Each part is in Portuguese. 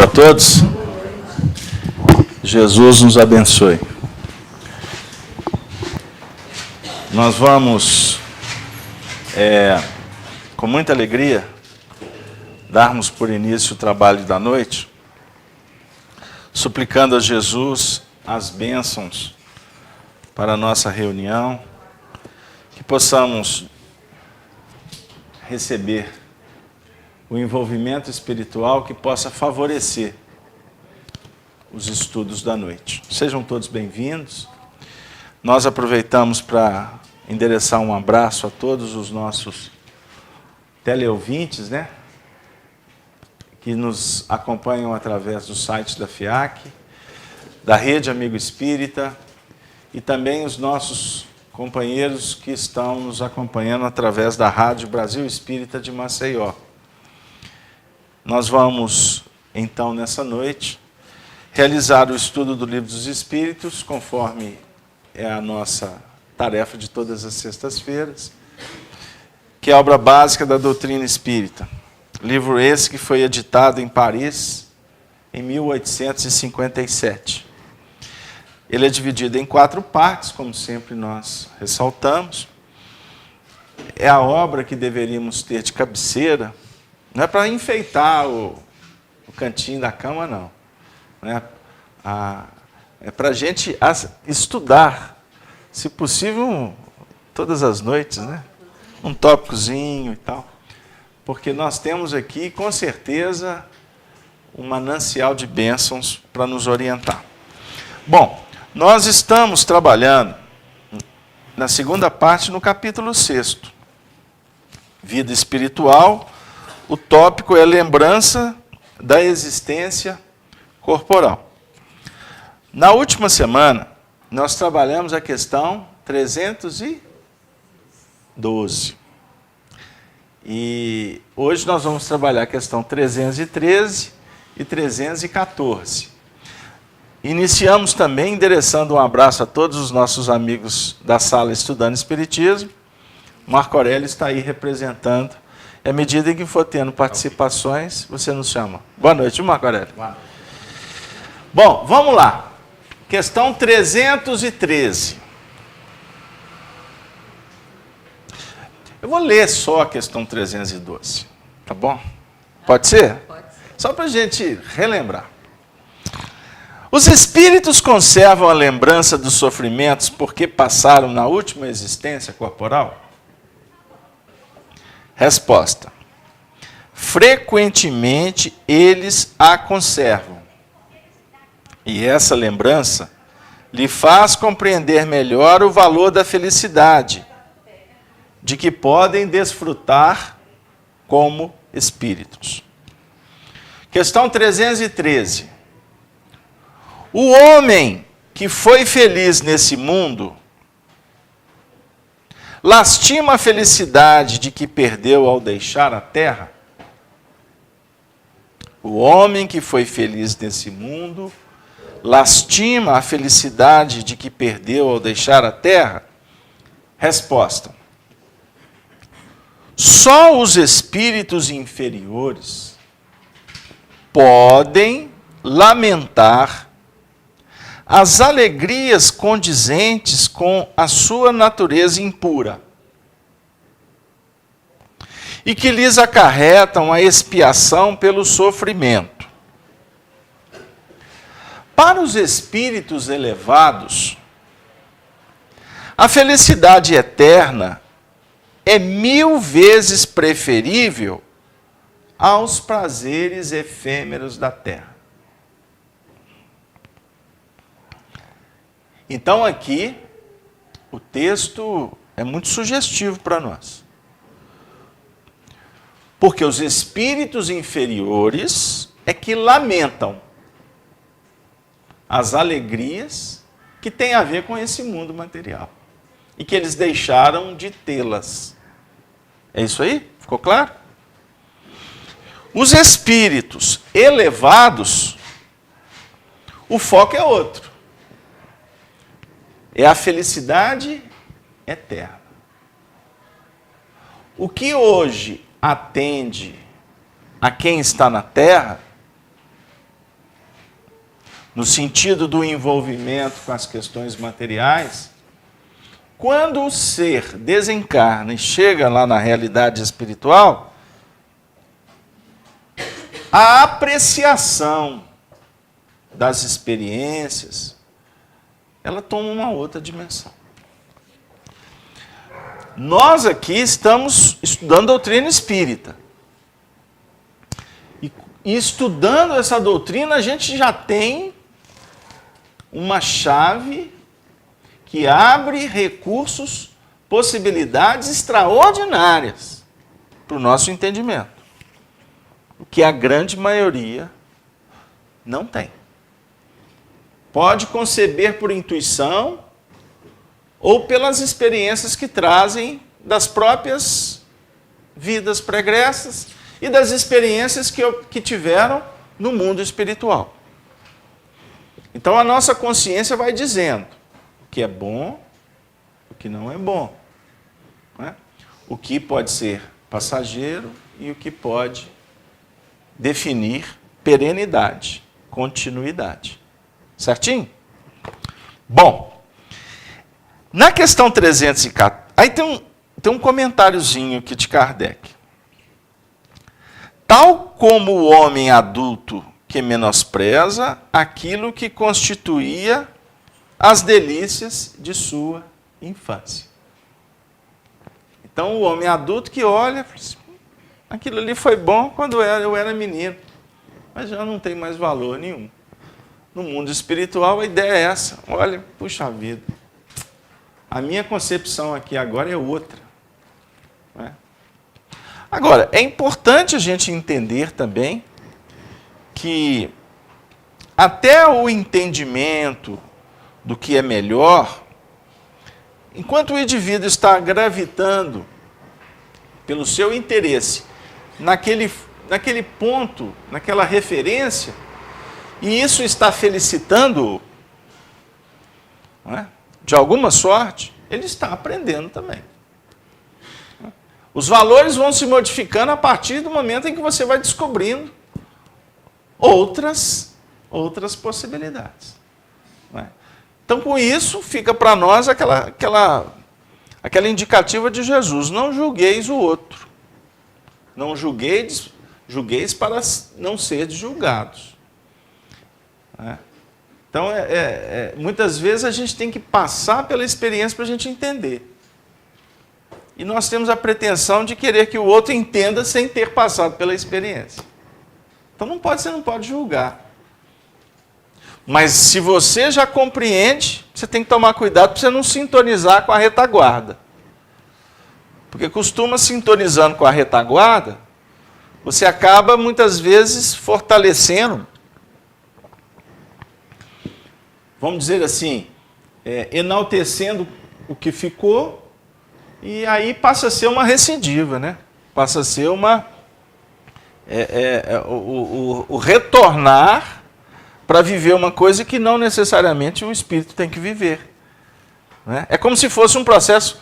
Para todos. Jesus nos abençoe. Nós vamos, com muita alegria, darmos por início o trabalho da noite, suplicando a Jesus as bênçãos para a nossa reunião, que possamos receber o envolvimento espiritual que possa favorecer os estudos da noite. Sejam todos bem-vindos. Nós aproveitamos para endereçar um abraço a todos os nossos teleouvintes, que nos acompanham através do site da FIAC, da Rede Amigo Espírita, e também os nossos companheiros que estão nos acompanhando através da Rádio Brasil Espírita de Maceió. Nós vamos, então, nessa noite, realizar o estudo do Livro dos Espíritos, conforme é a nossa tarefa de todas as sextas-feiras, que é a obra básica da doutrina espírita. Livro esse que foi editado em Paris em 1857. Ele é dividido em 4 partes, como sempre nós ressaltamos. É a obra que deveríamos ter de cabeceira. Não é para enfeitar o cantinho da cama, não. É para a gente estudar, se possível, todas as noites, um tópicozinho e tal. Porque nós temos aqui, com certeza, um manancial de bênçãos para nos orientar. Bom, nós estamos trabalhando na segunda parte, no capítulo 6º. Vida espiritual. O tópico é lembrança da existência corporal. Na última semana, nós trabalhamos a questão 312. E hoje nós vamos trabalhar a questão 313 e 314. Iniciamos também endereçando um abraço a todos os nossos amigos da sala Estudando Espiritismo. Marco Aurélio está aí representando. À medida em que for tendo participações, você nos chama. Boa noite, Marco Aurélio. Bom, vamos lá. Questão 313. Eu vou ler só a questão 312, tá bom? Pode ser? Pode ser. Só para a gente relembrar. Os espíritos conservam a lembrança dos sofrimentos porque passaram na última existência corporal? Resposta. Frequentemente eles a conservam. E essa lembrança lhe faz compreender melhor o valor da felicidade, de que podem desfrutar como espíritos. Questão 313. O homem que foi feliz nesse mundo lastima a felicidade de que perdeu ao deixar a terra? O homem que foi feliz nesse mundo lastima a felicidade de que perdeu ao deixar a terra? Resposta. Só os espíritos inferiores podem lamentar as alegrias condizentes com a sua natureza impura e que lhes acarretam a expiação pelo sofrimento. Para os espíritos elevados, a felicidade eterna é 1000 vezes preferível aos prazeres efêmeros da terra. Então aqui, o texto é muito sugestivo para nós. Porque os espíritos inferiores é que lamentam as alegrias que têm a ver com esse mundo material. E que eles deixaram de tê-las. É isso aí? Ficou claro? Os espíritos elevados, o foco é outro. É a felicidade eterna. O que hoje atende a quem está na Terra no sentido do envolvimento com as questões materiais, quando o ser desencarna e chega lá na realidade espiritual, a apreciação das experiências, ela toma uma outra dimensão. Nós aqui estamos estudando doutrina espírita. E estudando essa doutrina, a gente já tem uma chave que abre recursos, possibilidades extraordinárias para o nosso entendimento. O que a grande maioria não tem. Pode conceber por intuição ou pelas experiências que trazem das próprias vidas pregressas e das experiências que tiveram no mundo espiritual. Então a nossa consciência vai dizendo o que é bom, o que não é bom, né? O que pode ser passageiro e o que pode definir perenidade, continuidade. Certinho? Bom, na questão 314, aí tem um comentáriozinho aqui de Kardec. Tal como o homem adulto que menospreza aquilo que constituía as delícias de sua infância. Então, o homem adulto que olha, aquilo ali foi bom quando eu era menino, mas já não tem mais valor nenhum. No mundo espiritual, a ideia é essa. Olha, puxa vida, a minha concepção aqui agora é outra. Né? Agora, é importante a gente entender também que até o entendimento do que é melhor, enquanto o indivíduo está gravitando pelo seu interesse naquele ponto, naquela referência, e isso está felicitando-o, não é? De alguma sorte, ele está aprendendo também. Os valores vão se modificando a partir do momento em que você vai descobrindo outras possibilidades. Não é? Então, com isso, fica para nós aquela indicativa de Jesus: não julgueis o outro. Não julgueis para não seres julgados. Então, muitas vezes a gente tem que passar pela experiência para a gente entender. E nós temos a pretensão de querer que o outro entenda sem ter passado pela experiência. Então, você não pode julgar. Mas se você já compreende, você tem que tomar cuidado para você não sintonizar com a retaguarda. Porque costuma sintonizando com a retaguarda, você acaba muitas vezes fortalecendo, vamos dizer assim, enaltecendo o que ficou, e aí passa a ser uma recidiva, né? Passa a ser o retornar para viver uma coisa que não necessariamente o espírito tem que viver. Né? É como se fosse um processo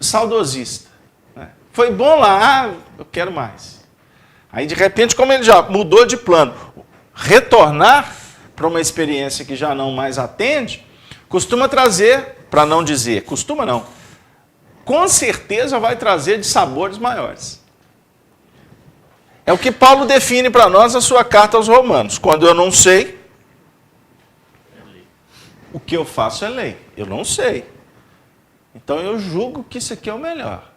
saudosista. Né? Foi bom lá, eu quero mais. Aí, de repente, como ele já mudou de plano, retornar para uma experiência que já não mais atende, costuma trazer, para não dizer, costuma não, com certeza vai trazer de sabores maiores. É o que Paulo define para nós na sua carta aos Romanos. Quando eu não sei, o que eu faço é lei. Eu não sei. Então eu julgo que isso aqui é o melhor.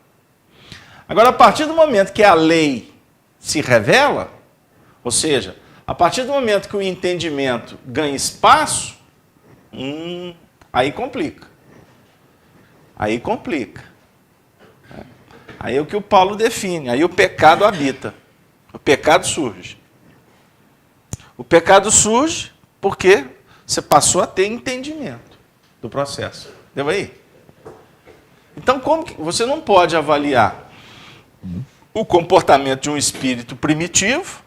Agora, a partir do momento que a lei se revela, ou seja, a partir do momento que o entendimento ganha espaço, aí complica. Aí complica. Aí é o que o Paulo define, aí o pecado habita. O pecado surge. O pecado surge porque você passou a ter entendimento do processo. Deu aí? Então, como que você não pode avaliar o comportamento de um espírito primitivo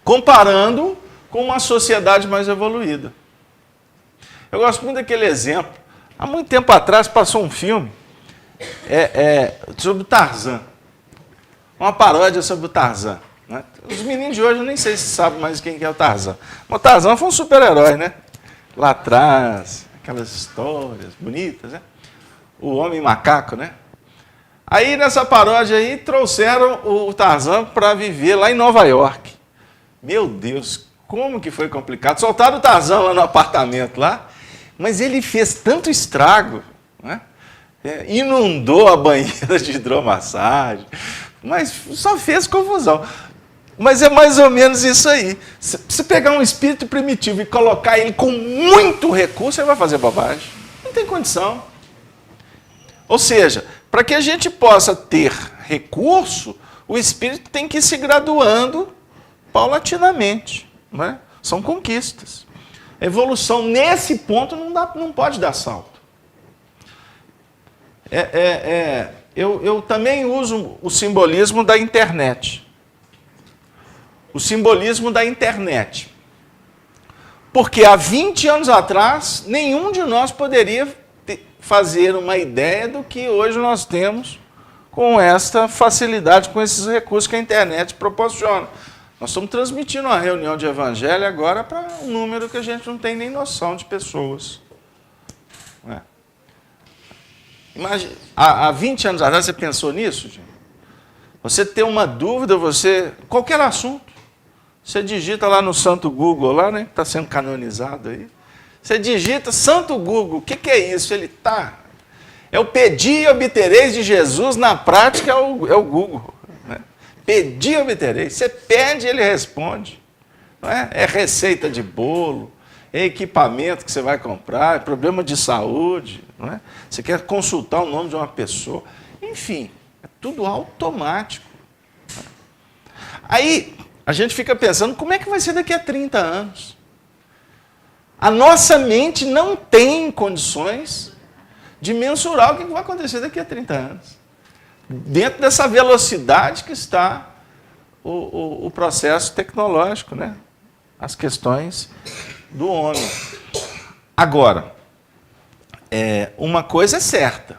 comparando com uma sociedade mais evoluída? Eu gosto muito daquele exemplo. Há muito tempo atrás passou um filme sobre o Tarzan. Uma paródia sobre o Tarzan. Né? Os meninos de hoje eu nem sei se sabem mais quem que é o Tarzan. Mas o Tarzan foi um super-herói, né? Lá atrás, aquelas histórias bonitas, né? O Homem Macaco, né? Aí nessa paródia aí trouxeram o Tarzan para viver lá em Nova York. Meu Deus, como que foi complicado. Soltaram o Tarzan lá no apartamento lá, mas ele fez tanto estrago, né? Inundou a banheira de hidromassagem, mas só fez confusão. Mas é mais ou menos isso aí. Se pegar um espírito primitivo e colocar ele com muito recurso, ele vai fazer bobagem. Não tem condição. Ou seja, para que a gente possa ter recurso, o espírito tem que ir se graduando paulatinamente. Não é? São conquistas. A evolução nesse ponto não pode dar salto. Eu também uso o simbolismo da internet. O simbolismo da internet. Porque há 20 anos atrás, nenhum de nós poderia fazer uma ideia do que hoje nós temos com esta facilidade, com esses recursos que a internet proporciona. Nós estamos transmitindo uma reunião de evangelho agora para um número que a gente não tem nem noção de pessoas. Imagina, há 20 anos atrás, você pensou nisso, gente? Você tem uma dúvida, qualquer assunto, você digita lá no Santo Google, lá, né, que está sendo canonizado aí. Você digita Santo Google, o que é isso? Ele está. É o pedir e obtereis de Jesus, na prática é o Google. Né? Pedir e obtereis. Você pede e ele responde. Não é? É receita de bolo, é equipamento que você vai comprar, é problema de saúde. Não é? Você quer consultar o nome de uma pessoa. Enfim, é tudo automático. Aí a gente fica pensando, como é que vai ser daqui a 30 anos? A nossa mente não tem condições de mensurar o que vai acontecer daqui a 30 anos. Dentro dessa velocidade que está o processo tecnológico, né? As questões do homem. Agora, uma coisa é certa.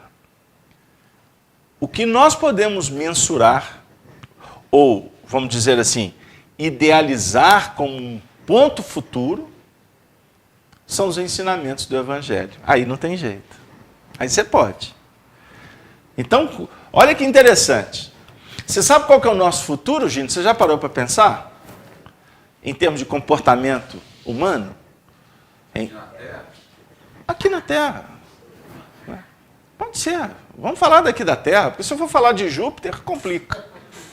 O que nós podemos mensurar, ou, vamos dizer assim, idealizar como um ponto futuro, são os ensinamentos do Evangelho. Aí não tem jeito. Aí você pode. Então, olha que interessante. Você sabe qual que é o nosso futuro, gente? Você já parou para pensar? Em termos de comportamento humano? Aqui na Terra? Aqui na Terra. Pode ser. Vamos falar daqui da Terra, porque se eu for falar de Júpiter, complica.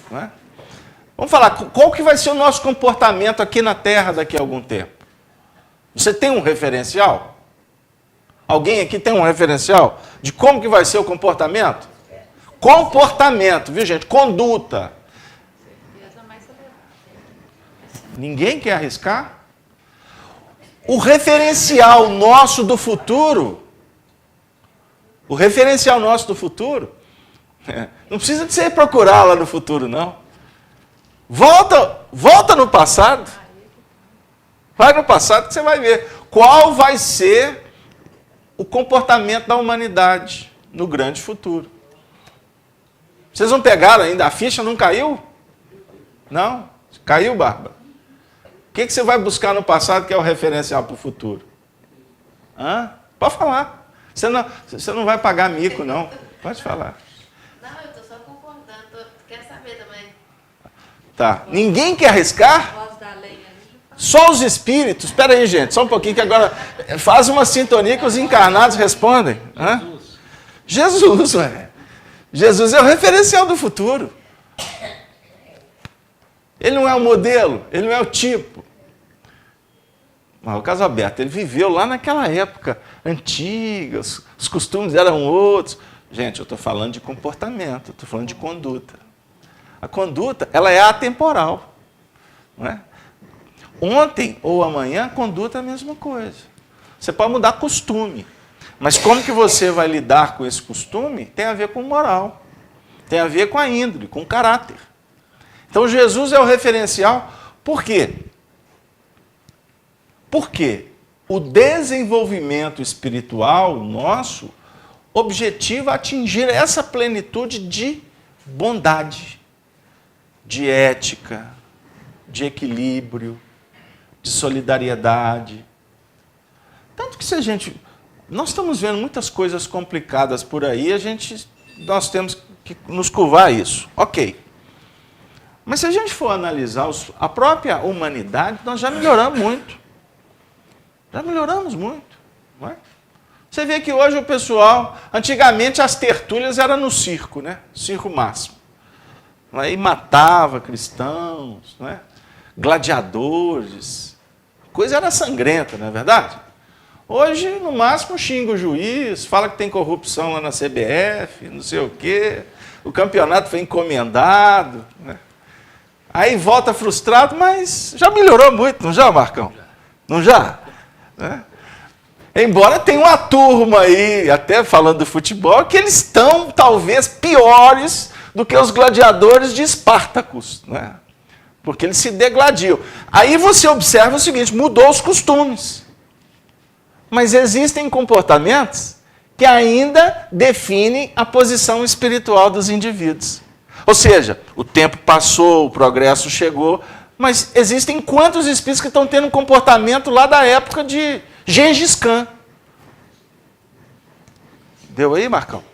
Não é? Vamos falar, qual que vai ser o nosso comportamento aqui na Terra daqui a algum tempo? Você tem um referencial? Alguém aqui tem um referencial de como que vai ser o comportamento? Comportamento, viu, gente? Conduta. Ninguém quer arriscar? O referencial nosso do futuro, não precisa de você procurar lá no futuro, não. Volta no passado. Vai no passado que você vai ver qual vai ser o comportamento da humanidade no grande futuro. Vocês não pegaram ainda? A ficha não caiu? Não? Caiu, Bárbara? O que você vai buscar no passado que é o referencial para o futuro? Pode falar. Você não vai pagar mico, não. Pode falar. Não, eu estou só concordando. Quero saber também. Tá. Ninguém quer arriscar? Só os espíritos. Espera aí, gente. Só um pouquinho que agora faz uma sintonia que os encarnados respondem. Jesus, ué. Jesus é o referencial do futuro. Ele não é o modelo, ele não é o tipo. Mas o caso aberto, ele viveu lá naquela época antiga, os costumes eram outros. Gente, eu estou falando de comportamento, estou falando de conduta. A conduta, ela é atemporal. Não é? Ontem ou amanhã, a conduta é a mesma coisa. Você pode mudar costume, mas como que você vai lidar com esse costume tem a ver com moral, tem a ver com a índole, com o caráter. Então, Jesus é o referencial. Por quê? Porque o desenvolvimento espiritual nosso objetiva atingir essa plenitude de bondade, de ética, de equilíbrio, de solidariedade. Tanto que se a gente... Nós estamos vendo muitas coisas complicadas por aí, nós temos que nos curvar a isso. Ok. Mas se a gente for analisar a própria humanidade, nós já melhoramos muito. Já melhoramos muito. Não é? Você vê que hoje o pessoal... Antigamente as tertúlias eram no circo, né? Circo máximo. Aí matava cristãos, não é? Gladiadores. Coisa era sangrenta, não é verdade? Hoje, no máximo, xinga o juiz, fala que tem corrupção lá na CBF, não sei o quê. O campeonato foi encomendado, né? Aí volta frustrado, mas já melhorou muito, não já, Marcão? Não já? Né? Embora tenha uma turma aí, até falando do futebol, que eles estão talvez piores do que os gladiadores de Espartacus, né? Porque eles se degladiam. Aí você observa o seguinte, mudou os costumes. Mas existem comportamentos que ainda definem a posição espiritual dos indivíduos. Ou seja, o tempo passou, o progresso chegou, mas existem quantos espíritos que estão tendo um comportamento lá da época de Gengis Khan? Deu aí, Marcão?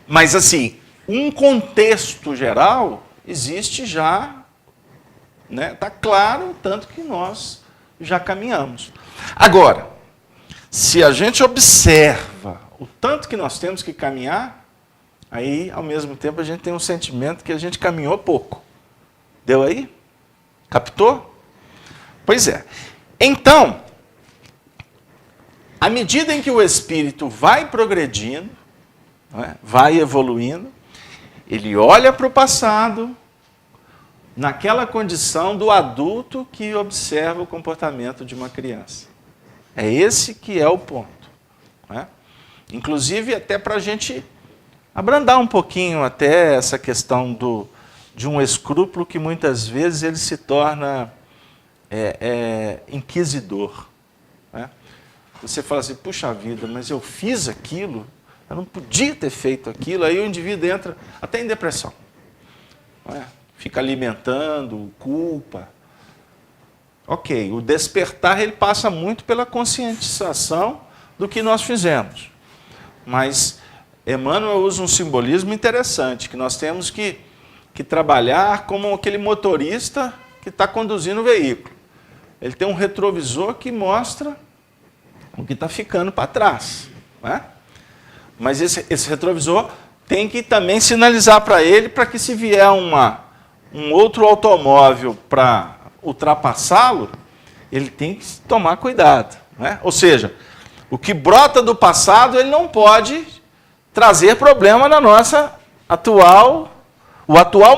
Mas assim, um contexto geral existe já, né? Está claro, tanto que nós já caminhamos. Agora, se a gente observa o tanto que nós temos que caminhar, aí, ao mesmo tempo, a gente tem um sentimento que a gente caminhou pouco. Deu aí? Captou? Pois é. Então, à medida em que o espírito vai progredindo, não é? Vai evoluindo, ele olha para o passado, naquela condição do adulto que observa o comportamento de uma criança. É esse que é o ponto. Não é? Inclusive, até para a gente abrandar um pouquinho até essa questão de um escrúpulo que muitas vezes ele se torna inquisidor. Né? Você fala assim, puxa vida, mas eu fiz aquilo, eu não podia ter feito aquilo, aí o indivíduo entra até em depressão. Não é? Fica alimentando culpa. Ok, o despertar ele passa muito pela conscientização do que nós fizemos. Mas Emmanuel usa um simbolismo interessante, que nós temos que trabalhar como aquele motorista que está conduzindo o veículo. Ele tem um retrovisor que mostra o que está ficando para trás. Né? Mas esse retrovisor tem que também sinalizar para ele, para que se vier um outro automóvel para ultrapassá-lo, ele tem que tomar cuidado. Né? Ou seja, o que brota do passado, ele não pode trazer problema na nossa atual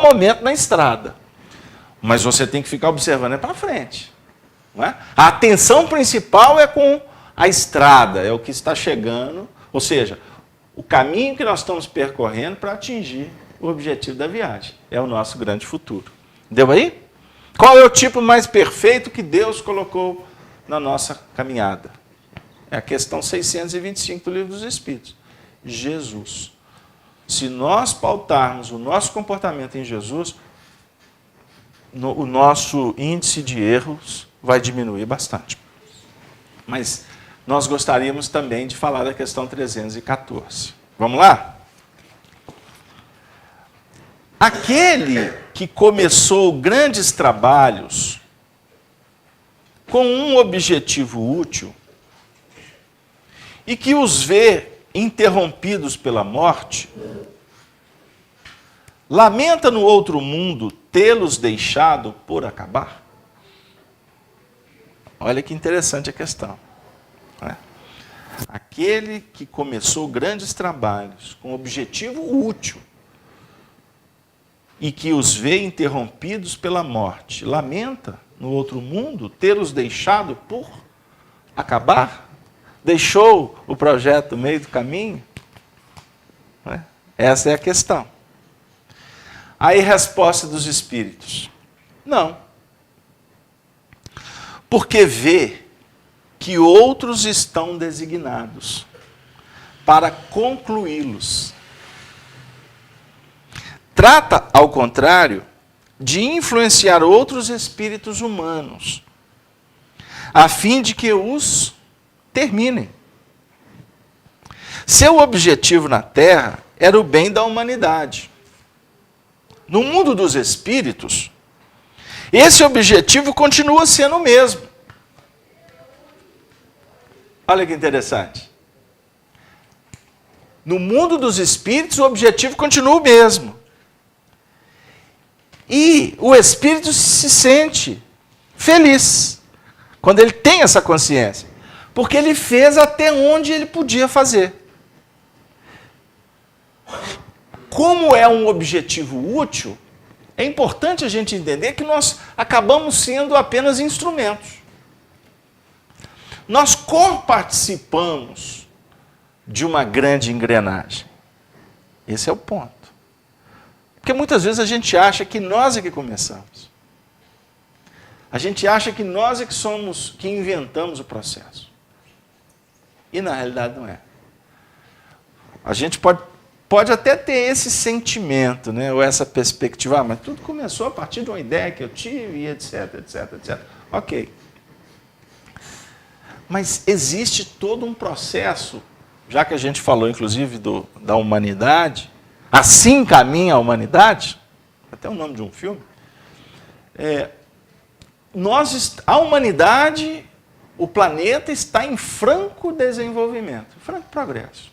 momento na estrada. Mas você tem que ficar observando para frente. Não é? A atenção principal é com a estrada, é o que está chegando, ou seja, o caminho que nós estamos percorrendo para atingir o objetivo da viagem. É o nosso grande futuro. Deu aí? Qual é o tipo mais perfeito que Deus colocou na nossa caminhada? É a questão 625 do Livro dos Espíritos. Jesus. Se nós pautarmos o nosso comportamento em Jesus, o nosso índice de erros vai diminuir bastante. Mas nós gostaríamos também de falar da questão 314. Vamos lá? Aquele que começou grandes trabalhos com um objetivo útil e que os vê interrompidos pela morte, lamenta no outro mundo tê-los deixado por acabar? Olha que interessante a questão. Né? Aquele que começou grandes trabalhos com objetivo útil e que os vê interrompidos pela morte, lamenta no outro mundo tê-los deixado por acabar? Deixou o projeto no meio do caminho? Né? Essa é a questão. Aí, resposta dos espíritos: não. Porque vê que outros estão designados para concluí-los. Trata, ao contrário, de influenciar outros espíritos humanos, a fim de que os terminem. Seu objetivo na Terra era o bem da humanidade. No mundo dos espíritos, esse objetivo continua sendo o mesmo. Olha que interessante. No mundo dos espíritos, o objetivo continua o mesmo. E o espírito se sente feliz quando ele tem essa consciência, porque ele fez até onde ele podia fazer. Como é um objetivo útil, é importante a gente entender que nós acabamos sendo apenas instrumentos. Nós co-participamos de uma grande engrenagem. Esse é o ponto. Porque muitas vezes a gente acha que nós é que começamos. A gente acha que nós é que somos, que inventamos o processo. E na realidade não é. A gente pode até ter esse sentimento, né, ou essa perspectiva, mas tudo começou a partir de uma ideia que eu tive, e etc, etc, etc. Ok. Mas existe todo um processo, já que a gente falou, inclusive, da humanidade, assim caminha a humanidade, até o nome de um filme, a humanidade, o planeta está em franco desenvolvimento, franco progresso.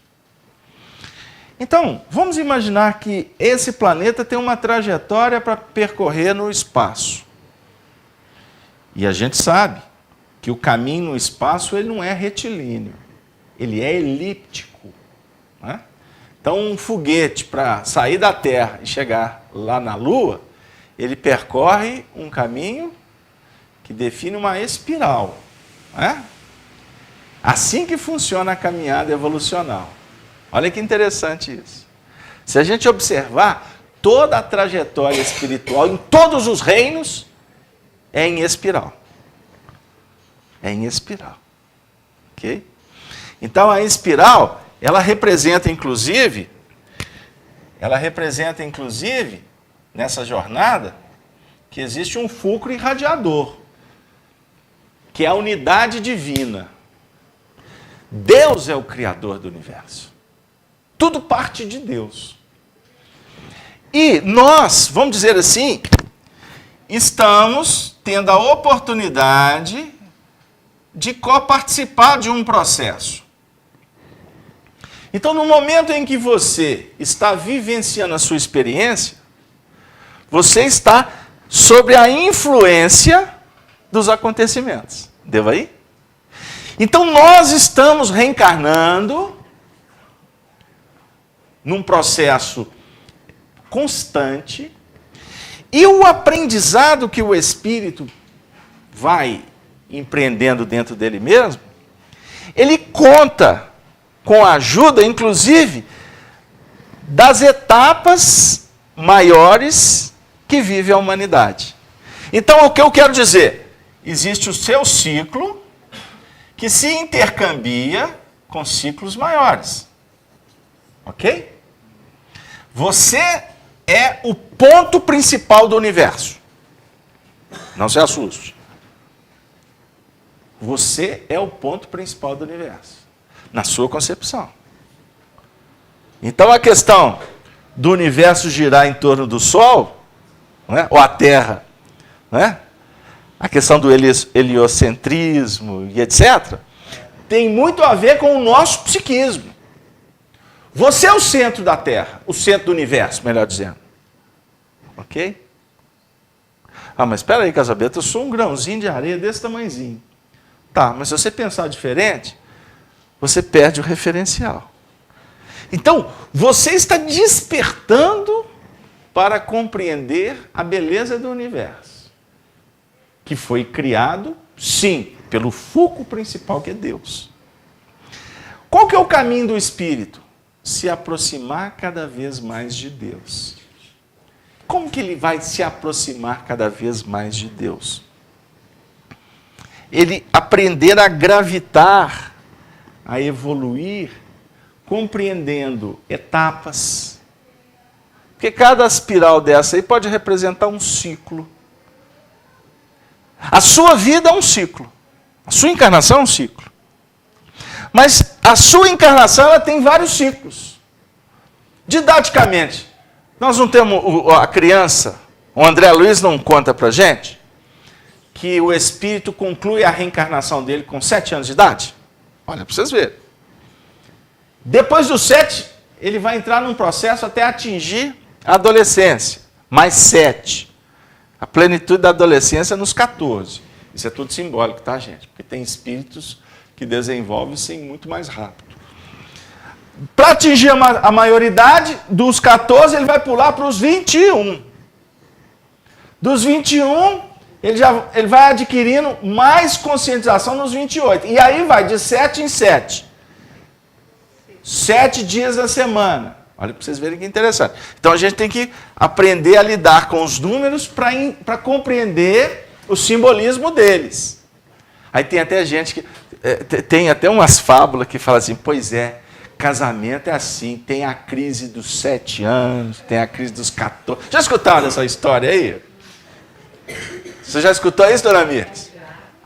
Então, vamos imaginar que esse planeta tem uma trajetória para percorrer no espaço. E a gente sabe que o caminho no espaço ele não é retilíneo, ele é elíptico. Né? Então, um foguete, para sair da Terra e chegar lá na Lua, ele percorre um caminho que define uma espiral. Né? Assim que funciona a caminhada evolucional. Olha que interessante isso. Se a gente observar, toda a trajetória espiritual em todos os reinos é em espiral. É em espiral. Ok? Então, a espiral, ela representa, inclusive, nessa jornada, que existe um fulcro irradiador, que é a unidade divina. Deus é o criador do universo. Tudo parte de Deus. E nós, vamos dizer assim, estamos tendo a oportunidade de coparticipar de um processo. Então, no momento em que você está vivenciando a sua experiência, você está sob a influência dos acontecimentos. Deu aí? Então, nós estamos reencarnando num processo constante, e o aprendizado que o espírito vai empreendendo dentro dele mesmo, ele conta com a ajuda, inclusive, das etapas maiores que vive a humanidade. Então, o que eu quero dizer? Existe o seu ciclo, que se intercambia com ciclos maiores. Ok? Você é o ponto principal do universo. Não se assuste. Você é o ponto principal do universo, na sua concepção. Então, a questão do universo girar em torno do Sol, não é? Ou a Terra, não é? A questão do heliocentrismo e etc., tem muito a ver com o nosso psiquismo. Você é o centro da Terra, o centro do universo, melhor dizendo. Ok? Ah, mas espera aí, Casabeta, eu sou um grãozinho de areia desse tamanhozinho. Tá, mas se você pensar diferente, você perde o referencial. Então, você está despertando para compreender a beleza do universo, que foi criado, sim, pelo foco principal que é Deus. Qual que é o caminho do espírito? Se aproximar cada vez mais de Deus. Como que ele vai se aproximar cada vez mais de Deus? Ele aprender a gravitar, a evoluir, compreendendo etapas, Porque cada espiral dessa aí pode representar um ciclo. A sua vida é um ciclo. A sua encarnação é um ciclo. Mas a sua encarnação ela tem vários ciclos. Didaticamente, nós não temos a criança, o André Luiz não conta pra gente, que o espírito conclui a reencarnação dele com 7 anos de idade? Olha, para vocês verem. Depois dos 7, ele vai entrar num processo até atingir a adolescência. Mais 7. A plenitude da adolescência nos 14. Isso é tudo simbólico, tá, gente? Porque tem espíritos que desenvolvem-se muito mais rápido. Para atingir a maioridade, dos 14 ele vai pular para os 21. Dos 21, ele vai adquirindo mais conscientização nos 28. E aí vai de 7 em 7. 7 dias da semana. Olha para vocês verem que interessante. Então a gente tem que aprender a lidar com os números para compreender o simbolismo deles. Aí tem até gente que... tem até umas fábulas que falam assim, pois é, casamento é assim, tem a crise dos 7 anos, tem a crise dos 14. Já escutaram essa história aí? Você já escutou isso, dona Mires?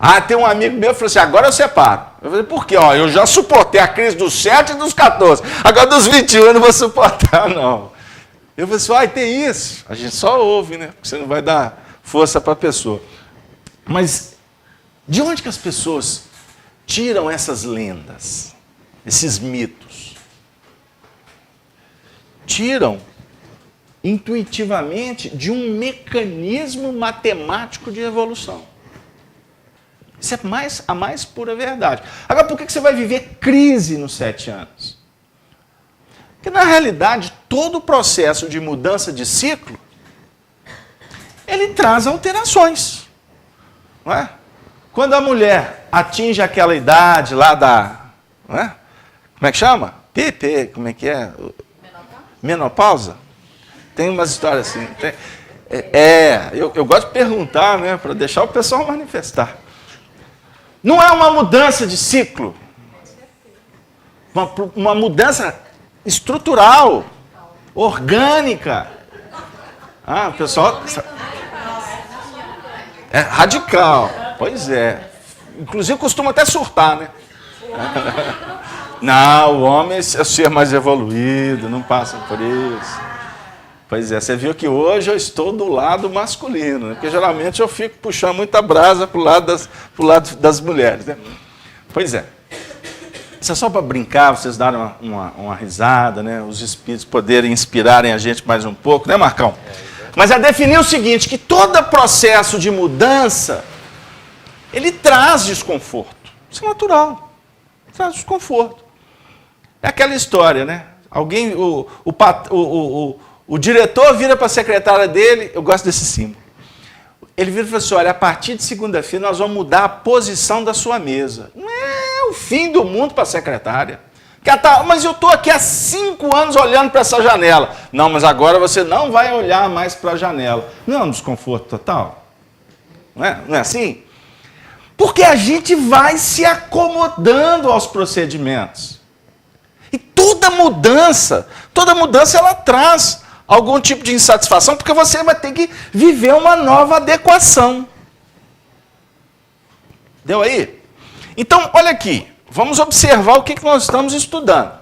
Ah, tem um amigo meu que falou assim, agora eu separo. Eu falei, por quê? Ó, eu já suportei a crise dos 7 e dos 14. Agora dos 21 eu não vou suportar, não. Eu falei assim, tem isso. A gente só ouve, né? Porque você não vai dar força para a pessoa. Mas de onde que as pessoas tiram essas lendas, esses mitos? Tiram intuitivamente de um mecanismo matemático de evolução. Isso é a mais pura verdade. Agora, por que você vai viver crise nos 7 anos? Porque, na realidade, todo o processo de mudança de ciclo, ele traz alterações. Não é? Quando a mulher atinge aquela idade lá da... Não é? Como é que chama? Como é que é? Menopausa? Tem umas histórias assim. Eu gosto de perguntar, né, para deixar o pessoal manifestar. Não é uma mudança de ciclo. Uma mudança estrutural, orgânica. Ah, o pessoal... É radical. Pois é. Inclusive costuma até surtar, né? Não, o homem é o ser mais evoluído, não passa por isso. Pois é, você viu que hoje eu estou do lado masculino, né? Porque geralmente eu fico puxando muita brasa para o lado das mulheres. Né? Pois é. Isso é só para brincar, vocês darem uma risada, né? Os espíritos poderem inspirarem a gente mais um pouco, né, Marcão? Mas é definir o seguinte, que todo processo de mudança, ele traz desconforto. Isso é natural. Traz desconforto. É aquela história, né? Alguém, o diretor vira para a secretária dele, eu gosto desse símbolo. Ele vira e fala assim, olha, a partir de segunda-feira nós vamos mudar a posição da sua mesa. Não é o fim do mundo para a secretária. Mas eu estou aqui há 5 anos olhando para essa janela. Não, mas agora você não vai olhar mais para a janela. Não é um desconforto total? Não é assim? Porque a gente vai se acomodando aos procedimentos. E toda mudança ela traz algum tipo de insatisfação, porque você vai ter que viver uma nova adequação. Deu aí? Então, olha aqui, vamos observar o que nós estamos estudando.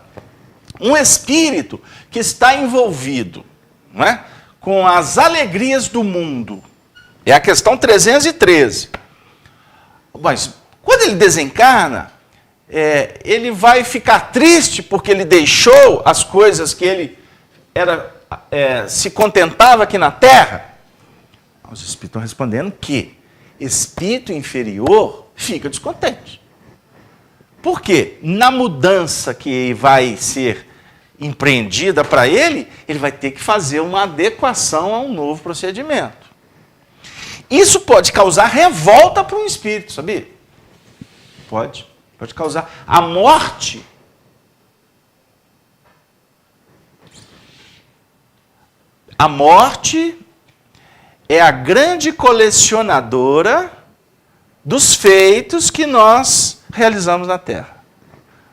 Um espírito que está envolvido, não é, com as alegrias do mundo. É a questão 313. Mas, quando ele desencarna, ele vai ficar triste porque ele deixou as coisas que ele se contentava aqui na Terra? Os espíritos estão respondendo que espírito inferior fica descontente. Por quê? Na mudança que vai ser empreendida para ele, ele vai ter que fazer uma adequação a um novo procedimento. Isso pode causar revolta para um espírito, sabia? Pode causar. A morte é a grande colecionadora dos feitos que nós realizamos na Terra.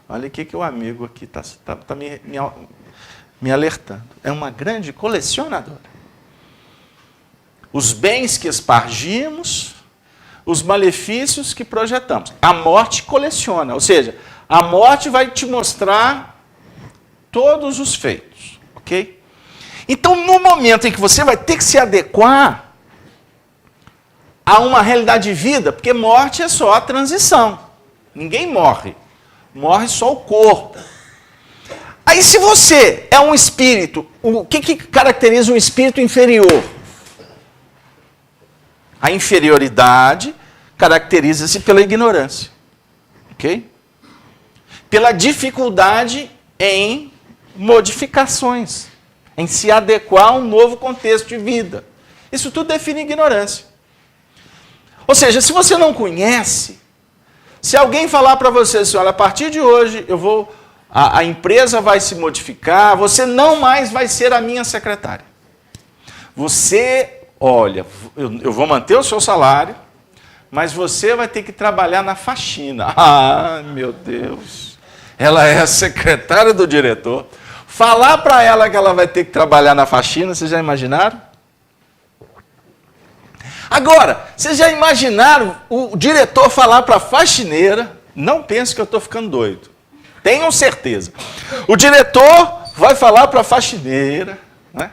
Olha o que o amigo aqui está me alertando. É uma grande colecionadora. Os bens que espargimos, os malefícios que projetamos. A morte coleciona, ou seja, a morte vai te mostrar todos os feitos, ok? Então, no momento em que você vai ter que se adequar a uma realidade de vida, porque morte é só a transição. Ninguém morre. Morre só o corpo. Aí, se você é um espírito, o que caracteriza um espírito inferior? A inferioridade caracteriza-se pela ignorância. Ok? Pela dificuldade em modificações, em se adequar a um novo contexto de vida. Isso tudo define ignorância. Ou seja, se você não conhece, se alguém falar para você assim, olha, a partir de hoje a empresa vai se modificar, você não mais vai ser a minha secretária. Você, olha, eu vou manter o seu salário, mas você vai ter que trabalhar na faxina. Ah, meu Deus. Ela é a secretária do diretor. Falar para ela que ela vai ter que trabalhar na faxina, vocês já imaginaram? Agora, vocês já imaginaram o diretor falar para a faxineira? Não pense que eu estou ficando doido. Tenham certeza. O diretor vai falar para a faxineira, né,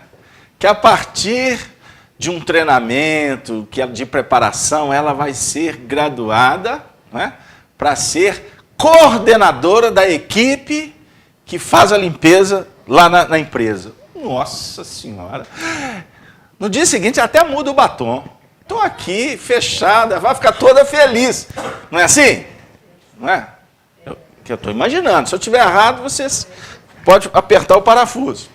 que a partir de um treinamento, de preparação, ela vai ser graduada, né, para ser coordenadora da equipe que faz a limpeza lá na empresa. Nossa Senhora! No dia seguinte até muda o batom. Estou aqui, fechada, vai ficar toda feliz. Não é assim? Não é? Que eu estou imaginando. Se eu estiver errado, você pode apertar o parafuso.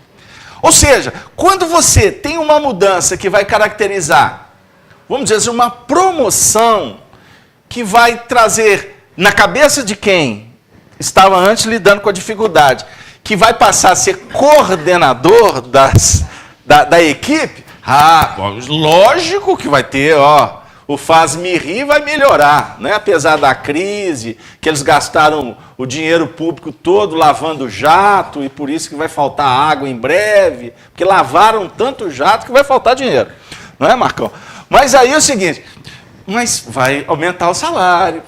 Ou seja, quando você tem uma mudança que vai caracterizar, vamos dizer assim, uma promoção que vai trazer na cabeça de quem estava antes lidando com a dificuldade, que vai passar a ser coordenador da equipe, lógico que vai ter, o faz-me rir vai melhorar, né? Apesar da crise, que eles gastaram o dinheiro público todo lavando jato, e por isso que vai faltar água em breve, porque lavaram tanto jato que vai faltar dinheiro, não é, Marcão? Mas aí é o seguinte, mas vai aumentar o salário,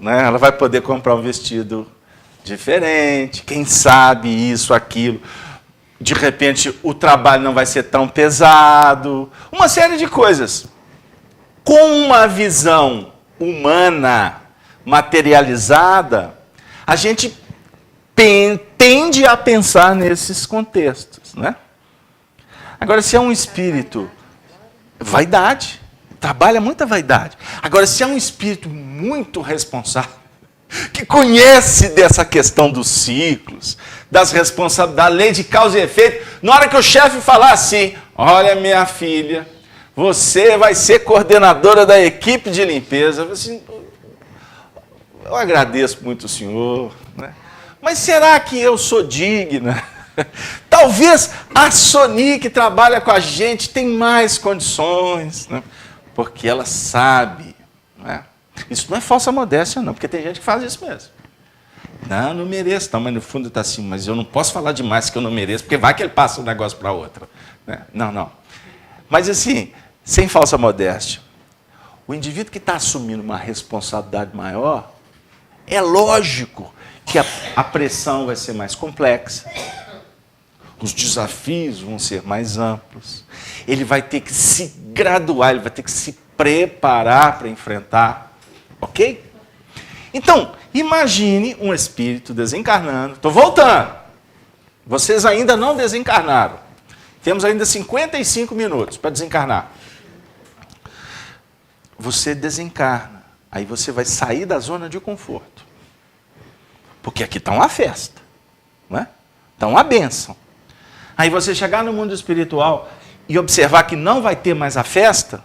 né? Ela vai poder comprar um vestido diferente, quem sabe isso, aquilo. De repente, o trabalho não vai ser tão pesado. Uma série de coisas. Com uma visão humana, materializada, a gente tende a pensar nesses contextos, né? Agora, se é um espírito, vaidade, trabalha muita vaidade. Agora, se é um espírito muito responsável, que conhece dessa questão dos ciclos, das responsabilidades, da lei de causa e efeito, na hora que o chefe falar assim, olha, minha filha, você vai ser coordenadora da equipe de limpeza, assim, eu agradeço muito o senhor, né? Mas será que eu sou digna? Talvez a Soni, que trabalha com a gente, tem mais condições, né? Porque ela sabe, né? Isso não é falsa modéstia, não, porque tem gente que faz isso mesmo. Não mereço, não, mas no fundo está assim, mas eu não posso falar demais que eu não mereço, porque vai que ele passa um negócio para outra. Né? Não. Mas assim, sem falsa modéstia, o indivíduo que está assumindo uma responsabilidade maior, é lógico que a pressão vai ser mais complexa, os desafios vão ser mais amplos, ele vai ter que se graduar, ele vai ter que se preparar para enfrentar. Ok? Então, imagine um espírito desencarnando. Estou voltando. Vocês ainda não desencarnaram. Temos ainda 55 minutos para desencarnar. Você desencarna. Aí você vai sair da zona de conforto. Porque aqui está uma festa. Não é? Está uma bênção. Aí você chegar no mundo espiritual e observar que não vai ter mais a festa,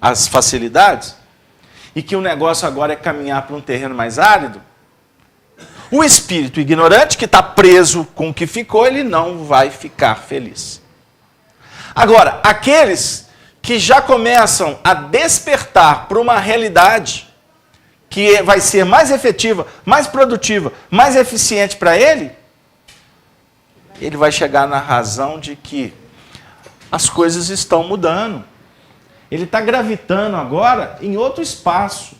as facilidades, e que o negócio agora é caminhar para um terreno mais árido, o espírito ignorante que está preso com o que ficou, ele não vai ficar feliz. Agora, aqueles que já começam a despertar para uma realidade que vai ser mais efetiva, mais produtiva, mais eficiente para ele, ele vai chegar na razão de que as coisas estão mudando. Ele está gravitando agora em outro espaço.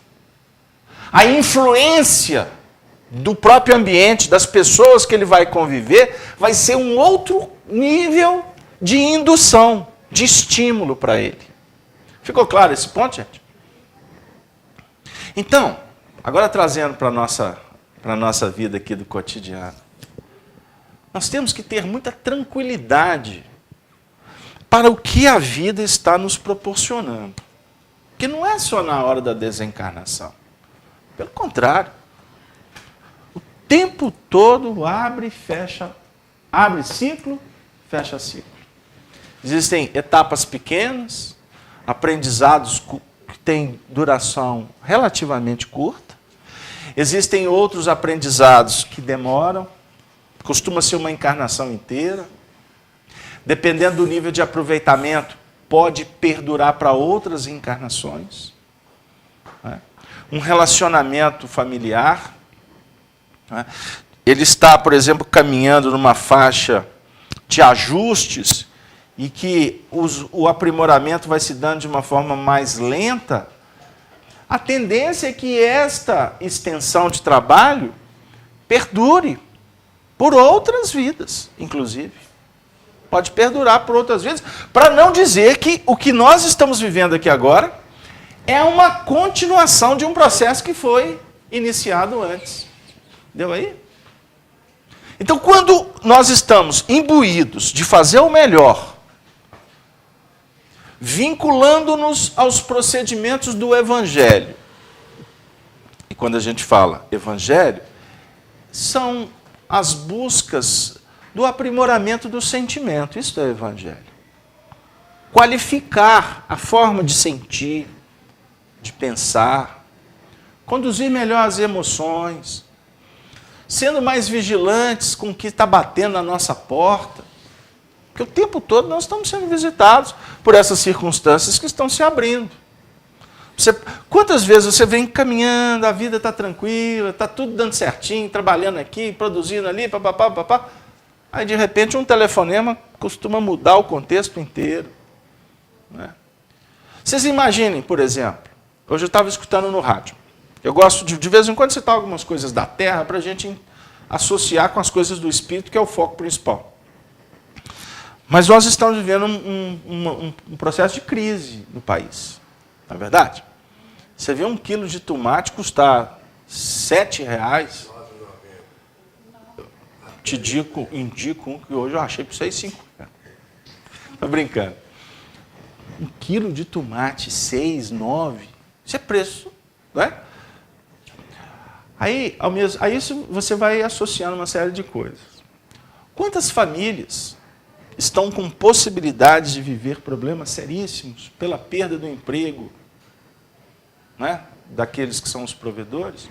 A influência do próprio ambiente, das pessoas que ele vai conviver, vai ser um outro nível de indução, de estímulo para ele. Ficou claro esse ponto, gente? Então, agora trazendo para a nossa vida aqui do cotidiano, nós temos que ter muita tranquilidade para o que a vida está nos proporcionando. Porque não é só na hora da desencarnação. Pelo contrário. O tempo todo abre e fecha, abre ciclo, fecha ciclo. Existem etapas pequenas, aprendizados que têm duração relativamente curta. Existem outros aprendizados que demoram, costuma ser uma encarnação inteira. Dependendo do nível de aproveitamento, pode perdurar para outras encarnações. Um relacionamento familiar, ele está, por exemplo, caminhando numa faixa de ajustes e que o aprimoramento vai se dando de uma forma mais lenta. A tendência é que esta extensão de trabalho perdure por outras vidas, inclusive. Pode perdurar por outras vidas, para não dizer que o que nós estamos vivendo aqui agora é uma continuação de um processo que foi iniciado antes. Deu aí? Então, quando nós estamos imbuídos de fazer o melhor, vinculando-nos aos procedimentos do Evangelho, e quando a gente fala Evangelho, são as buscas do aprimoramento do sentimento. Isso é o Evangelho. Qualificar a forma de sentir, de pensar, conduzir melhor as emoções, sendo mais vigilantes com o que está batendo na nossa porta, porque o tempo todo nós estamos sendo visitados por essas circunstâncias que estão se abrindo. Quantas vezes você vem caminhando, a vida está tranquila, está tudo dando certinho, trabalhando aqui, produzindo ali, papapá. Aí, de repente, um telefonema costuma mudar o contexto inteiro. Né? Vocês imaginem, por exemplo, hoje eu estava escutando no rádio. Eu gosto de vez em quando citar algumas coisas da Terra para a gente associar com as coisas do Espírito, que é o foco principal. Mas nós estamos vivendo um processo de crise no país. Não é verdade? Você vê 1 quilo de tomate custar R$ 7,00. Te indico um que hoje eu achei por R$ 6,50. Estou brincando. 1 quilo de tomate, 6, 9. Isso é preço, não é? Aí isso você vai associando uma série de coisas. Quantas famílias estão com possibilidades de viver problemas seríssimos pela perda do emprego, não é? Daqueles que são os provedores?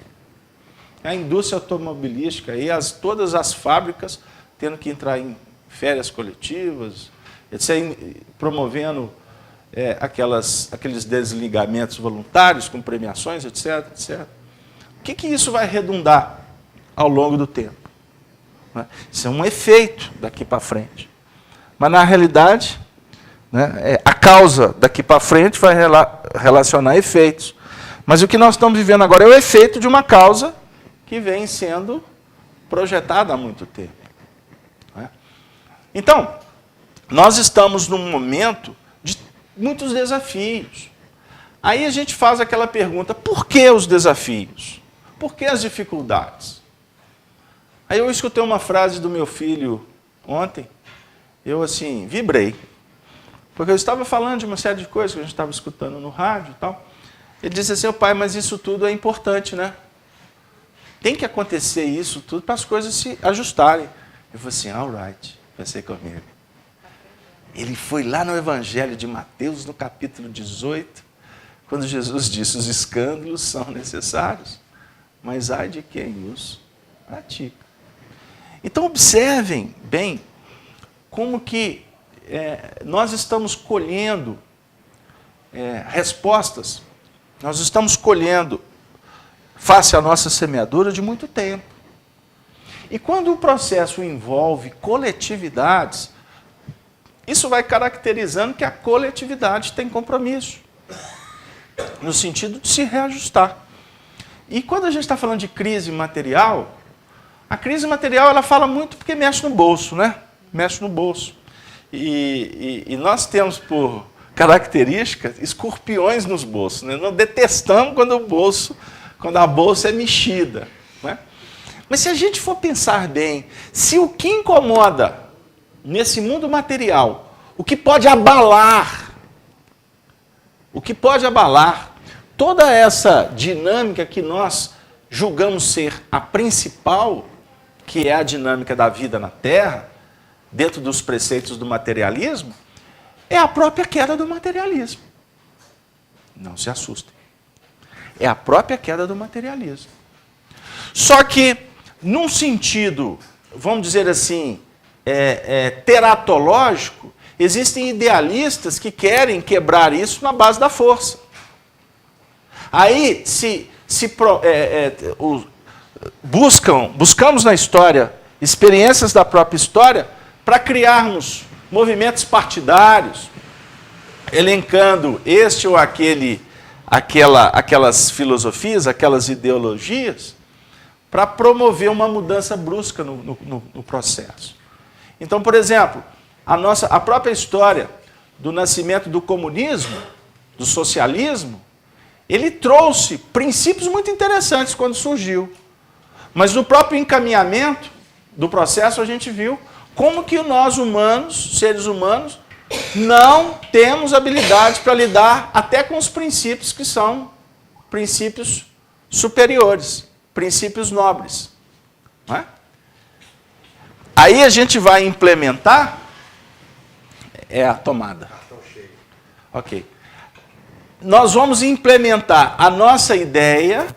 A indústria automobilística, e todas as fábricas tendo que entrar em férias coletivas, promovendo aqueles desligamentos voluntários com premiações, etc, etc. O que isso vai redundar ao longo do tempo? Isso é um efeito daqui para frente. Mas, na realidade, a causa daqui para frente vai relacionar efeitos. Mas o que nós estamos vivendo agora é o efeito de uma causa que vem sendo projetada há muito tempo. Então, nós estamos num momento de muitos desafios. Aí a gente faz aquela pergunta, por que os desafios? Por que as dificuldades? Aí eu escutei uma frase do meu filho ontem, eu assim, vibrei. Porque eu estava falando de uma série de coisas que a gente estava escutando no rádio e tal. Ele disse assim, pai, mas isso tudo é importante, né? Tem que acontecer isso tudo para as coisas se ajustarem. Eu falei assim, all right, pensei comigo. Ele foi lá no Evangelho de Mateus, no capítulo 18, quando Jesus disse, os escândalos são necessários, mas ai de quem os pratica. Então, observem bem como que nós estamos colhendo respostas, nós estamos colhendo face à nossa semeadura de muito tempo. E quando o processo envolve coletividades, isso vai caracterizando que a coletividade tem compromisso, no sentido de se reajustar. E quando a gente está falando de crise material, a crise material ela fala muito porque mexe no bolso, né? Mexe no bolso. E nós temos por característica escorpiões nos bolsos, né? Nós detestamos quando a bolsa é mexida, né? Mas se a gente for pensar bem, se o que incomoda nesse mundo material, o que pode abalar toda essa dinâmica que nós julgamos ser a principal, que é a dinâmica da vida na Terra, dentro dos preceitos do materialismo, é a própria queda do materialismo. Não se assustem. É a própria queda do materialismo. Só que, num sentido, vamos dizer assim, teratológico, existem idealistas que querem quebrar isso na base da força. Aí, buscamos na história experiências da própria história para criarmos movimentos partidários, elencando este ou aquelas filosofias, aquelas ideologias, para promover uma mudança brusca no processo. Então, por exemplo, a própria história do nascimento do comunismo, do socialismo, ele trouxe princípios muito interessantes quando surgiu. Mas no próprio encaminhamento do processo a gente viu como que nós humanos, seres humanos, não temos habilidade para lidar até com os princípios que são princípios superiores, princípios nobres. Não é? Aí a gente vai implementar... É a tomada. Ok. Nós vamos implementar a nossa ideia,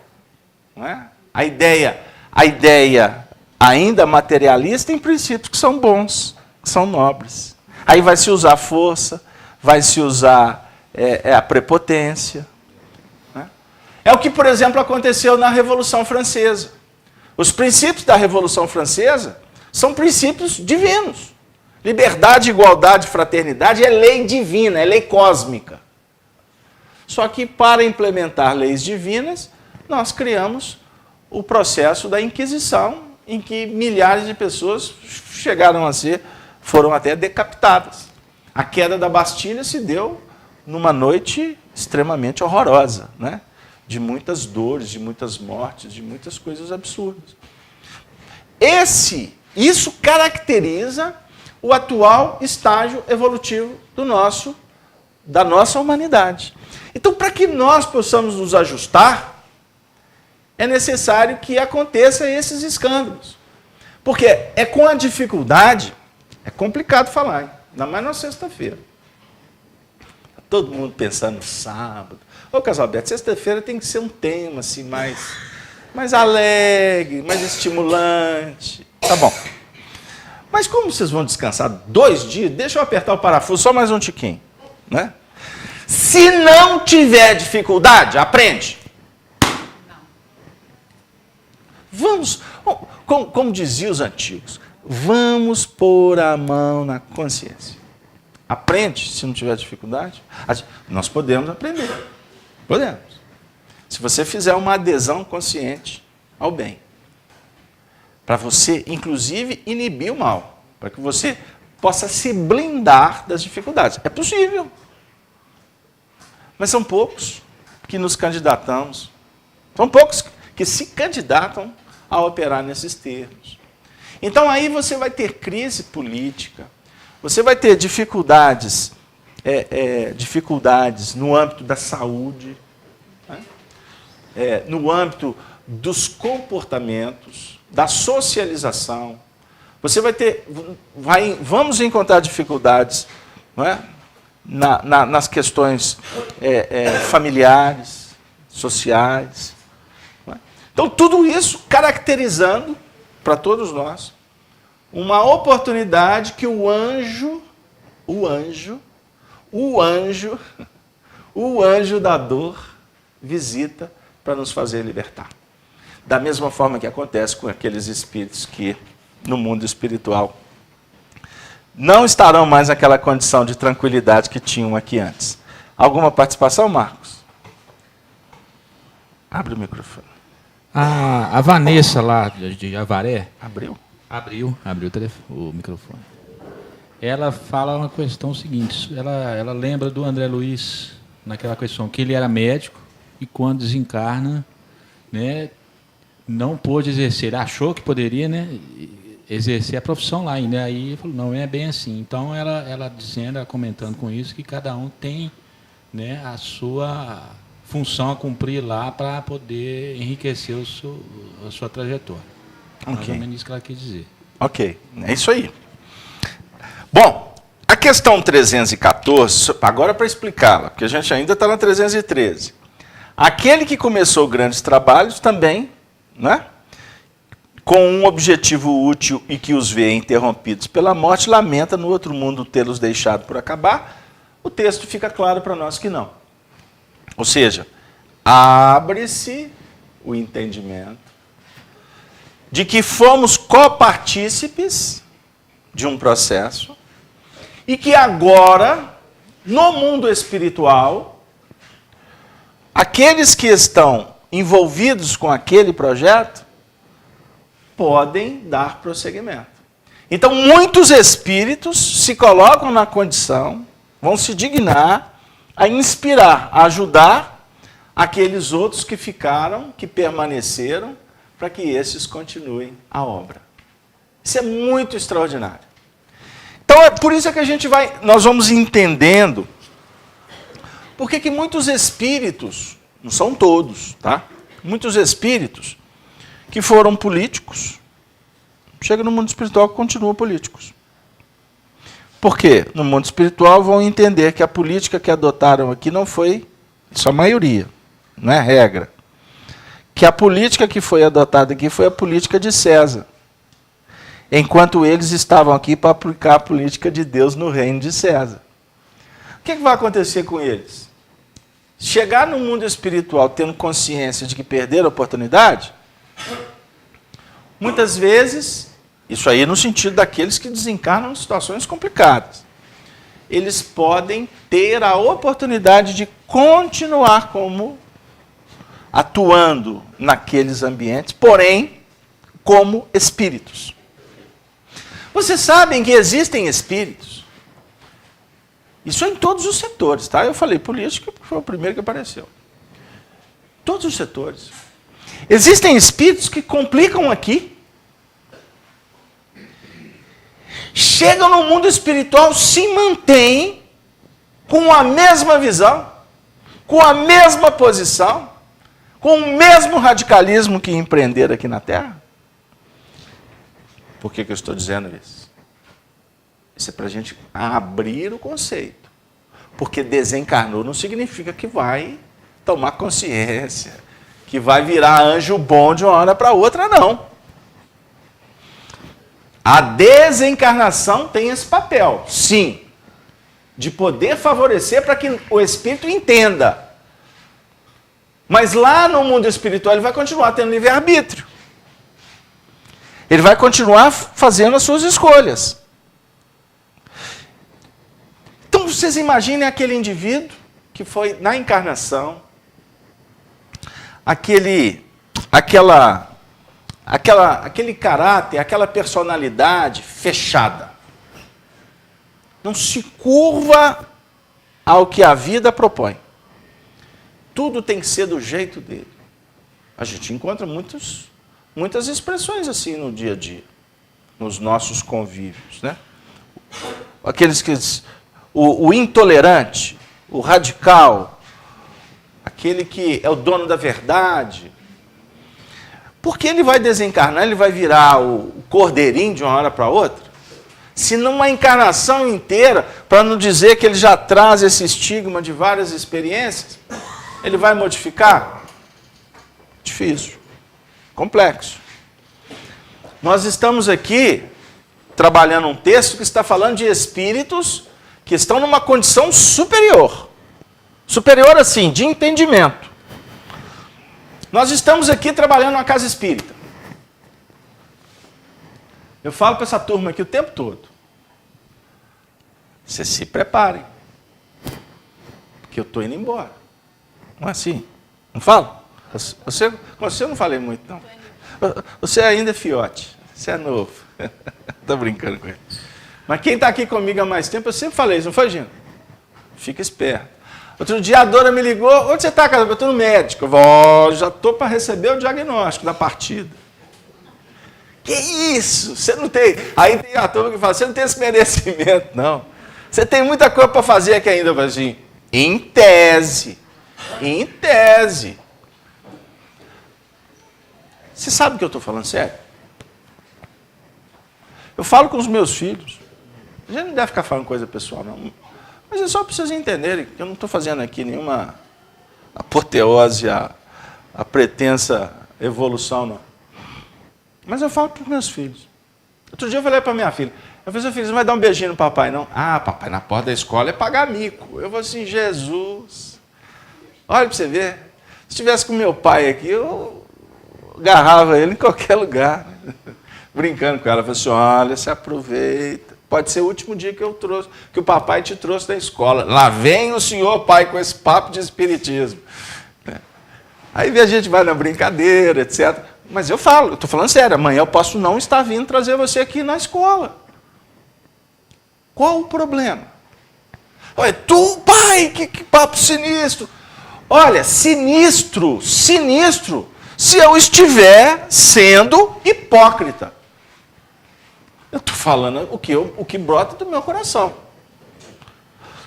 não é? a ideia ainda materialista em princípios que são bons, que são nobres. Aí vai se usar força, vai se usar a prepotência. Né? É o que, por exemplo, aconteceu na Revolução Francesa. Os princípios da Revolução Francesa são princípios divinos. Liberdade, igualdade, fraternidade é lei divina, é lei cósmica. Só que para implementar leis divinas, nós criamos o processo da Inquisição, em que milhares de pessoas foram até decapitadas. A queda da Bastilha se deu numa noite extremamente horrorosa, né? De muitas dores, de muitas mortes, de muitas coisas absurdas. Isso caracteriza o atual estágio evolutivo da nossa humanidade. Então, para que nós possamos nos ajustar, é necessário que aconteçam esses escândalos. Porque é com a dificuldade, é complicado falar, hein? Ainda mais na sexta-feira. Tá todo mundo pensando no sábado. Ô, Casalberto, sexta-feira tem que ser um tema assim, mais alegre, mais estimulante. Tá bom. Mas como vocês vão descansar 2 dias, deixa eu apertar o parafuso só mais um tiquinho. Né? Se não tiver dificuldade, aprende. Vamos, como diziam os antigos, vamos pôr a mão na consciência. Aprende se não tiver dificuldade. Nós podemos aprender. Podemos. Se você fizer uma adesão consciente ao bem. Para você, inclusive, inibir o mal. Para que você possa se blindar das dificuldades. É possível. Mas são poucos que nos candidatamos. São poucos que se candidatam a operar nesses termos. Então aí você vai ter crise política, você vai ter dificuldades, dificuldades no âmbito da saúde, né? No âmbito dos comportamentos, da socialização. Você vamos encontrar dificuldades, não é? Nas questões familiares, sociais. Não é? Então, tudo isso caracterizando, para todos nós, uma oportunidade que o anjo da dor visita para nos fazer libertar. Da mesma forma que acontece com aqueles espíritos que, no mundo espiritual, não estarão mais naquela condição de tranquilidade que tinham aqui antes. Alguma participação, Marcos? Abre o microfone. A Vanessa lá de Avaré Abriu? abriu o microfone. Ela fala uma questão seguinte, ela lembra do André Luiz naquela questão que ele era médico e quando desencarna, né, não pôde exercer, ele achou que poderia, né, exercer a profissão lá, e né, aí falou, não é bem assim. Então ela dizendo, ela comentando com isso, que cada um tem, né, a sua função a cumprir lá para poder enriquecer a sua trajetória. Mais ou menos isso que ela quis dizer. Ok, é isso aí. Bom, a questão 314, agora para explicá-la, porque a gente ainda está na 313. Aquele que começou grandes trabalhos também, né, com um objetivo útil e que os vê interrompidos pela morte, lamenta no outro mundo tê-los deixado por acabar. O texto fica claro para nós que não. Ou seja, abre-se o entendimento de que fomos copartícipes de um processo e que agora, no mundo espiritual, aqueles que estão envolvidos com aquele projeto podem dar prosseguimento. Então, muitos espíritos se colocam na condição, vão se dignar a inspirar, a ajudar aqueles outros que ficaram, que permaneceram, para que esses continuem a obra. Isso é muito extraordinário. Então, é por isso que nós vamos entendendo por que muitos espíritos, não são todos, tá? Muitos espíritos que foram políticos, chegam no mundo espiritual e continuam políticos. Por quê? No mundo espiritual vão entender que a política que adotaram aqui não foi, isso é a maioria, não é regra. Que a política que foi adotada aqui foi a política de César. Enquanto eles estavam aqui para aplicar a política de Deus no reino de César. O que vai acontecer com eles? Chegar no mundo espiritual tendo consciência de que perderam a oportunidade, muitas vezes, isso aí no sentido daqueles que desencarnam em situações complicadas, eles podem ter a oportunidade de continuar atuando naqueles ambientes, porém, como espíritos. Vocês sabem que existem espíritos. Isso é em todos os setores, tá? Eu falei política porque foi o primeiro que apareceu. Todos os setores. Existem espíritos que complicam aqui. Chegam no mundo espiritual, se mantêm com a mesma visão, com a mesma posição, com o mesmo radicalismo que empreenderam aqui na Terra. Por que eu estou dizendo isso? Isso é para a gente abrir o conceito. Porque desencarnou não significa que vai tomar consciência, que vai virar anjo bom de uma hora para outra, não. A desencarnação tem esse papel, sim, de poder favorecer para que o espírito entenda. Mas lá no mundo espiritual ele vai continuar tendo livre-arbítrio. Ele vai continuar fazendo as suas escolhas. Então vocês imaginem aquele indivíduo que foi na encarnação, aquele caráter, aquela personalidade fechada. Não se curva ao que a vida propõe. Tudo tem que ser do jeito dele. A gente encontra muitas expressões assim no dia a dia, nos nossos convívios, né? Aqueles que o intolerante, o radical, aquele que é o dono da verdade. Porque ele vai desencarnar, ele vai virar o cordeirinho de uma hora para outra? Se numa encarnação inteira, para não dizer que ele já traz esse estigma de várias experiências, ele vai modificar? Difícil. Complexo. Nós estamos aqui trabalhando um texto que está falando de espíritos que estão numa condição superior. Superior, assim, de entendimento. Nós estamos aqui trabalhando numa casa espírita. Eu falo para essa turma aqui o tempo todo. Vocês se preparem. Porque eu estou indo embora. Não é assim? Não falo? Você não falei muito, não. Você ainda é fiote. Você é novo. Estou brincando com ele. Mas quem está aqui comigo há mais tempo, eu sempre falei isso, não foi, Gino? Fica esperto. Outro dia a Dora me ligou, onde você está, cara? Eu estou no médico. Eu vou, já estou para receber o diagnóstico da partida. Que isso? Você não tem... Aí tem a turma que fala, você não tem esse merecimento, não. Você tem muita coisa para fazer aqui ainda, Vaginho. Em tese. Em tese. Você sabe que eu estou falando sério? Eu falo com os meus filhos. A gente não deve ficar falando coisa pessoal, não. Mas é só para vocês entenderem que eu não estou fazendo aqui nenhuma apoteose, a pretensa evolução, não. Mas eu falo para os meus filhos. Outro dia eu falei para minha filha, eu falei, filho, você não vai dar um beijinho no papai, não? Ah, papai, na porta da escola é pagar mico. Eu falei assim, Jesus, olha para você ver, se estivesse com meu pai aqui, eu agarrava ele em qualquer lugar. Brincando com ela, eu falei assim, olha, se aproveita. Pode ser o último dia que eu trouxe, que o papai te trouxe da escola. Lá vem o senhor, pai, com esse papo de espiritismo. Aí a gente vai na brincadeira, etc. Mas eu falo, eu estou falando sério, amanhã eu posso não estar vindo trazer você aqui na escola. Qual o problema? Olha, tu, pai, que papo sinistro. Olha, sinistro, sinistro, se eu estiver sendo hipócrita. Eu estou falando o que brota do meu coração.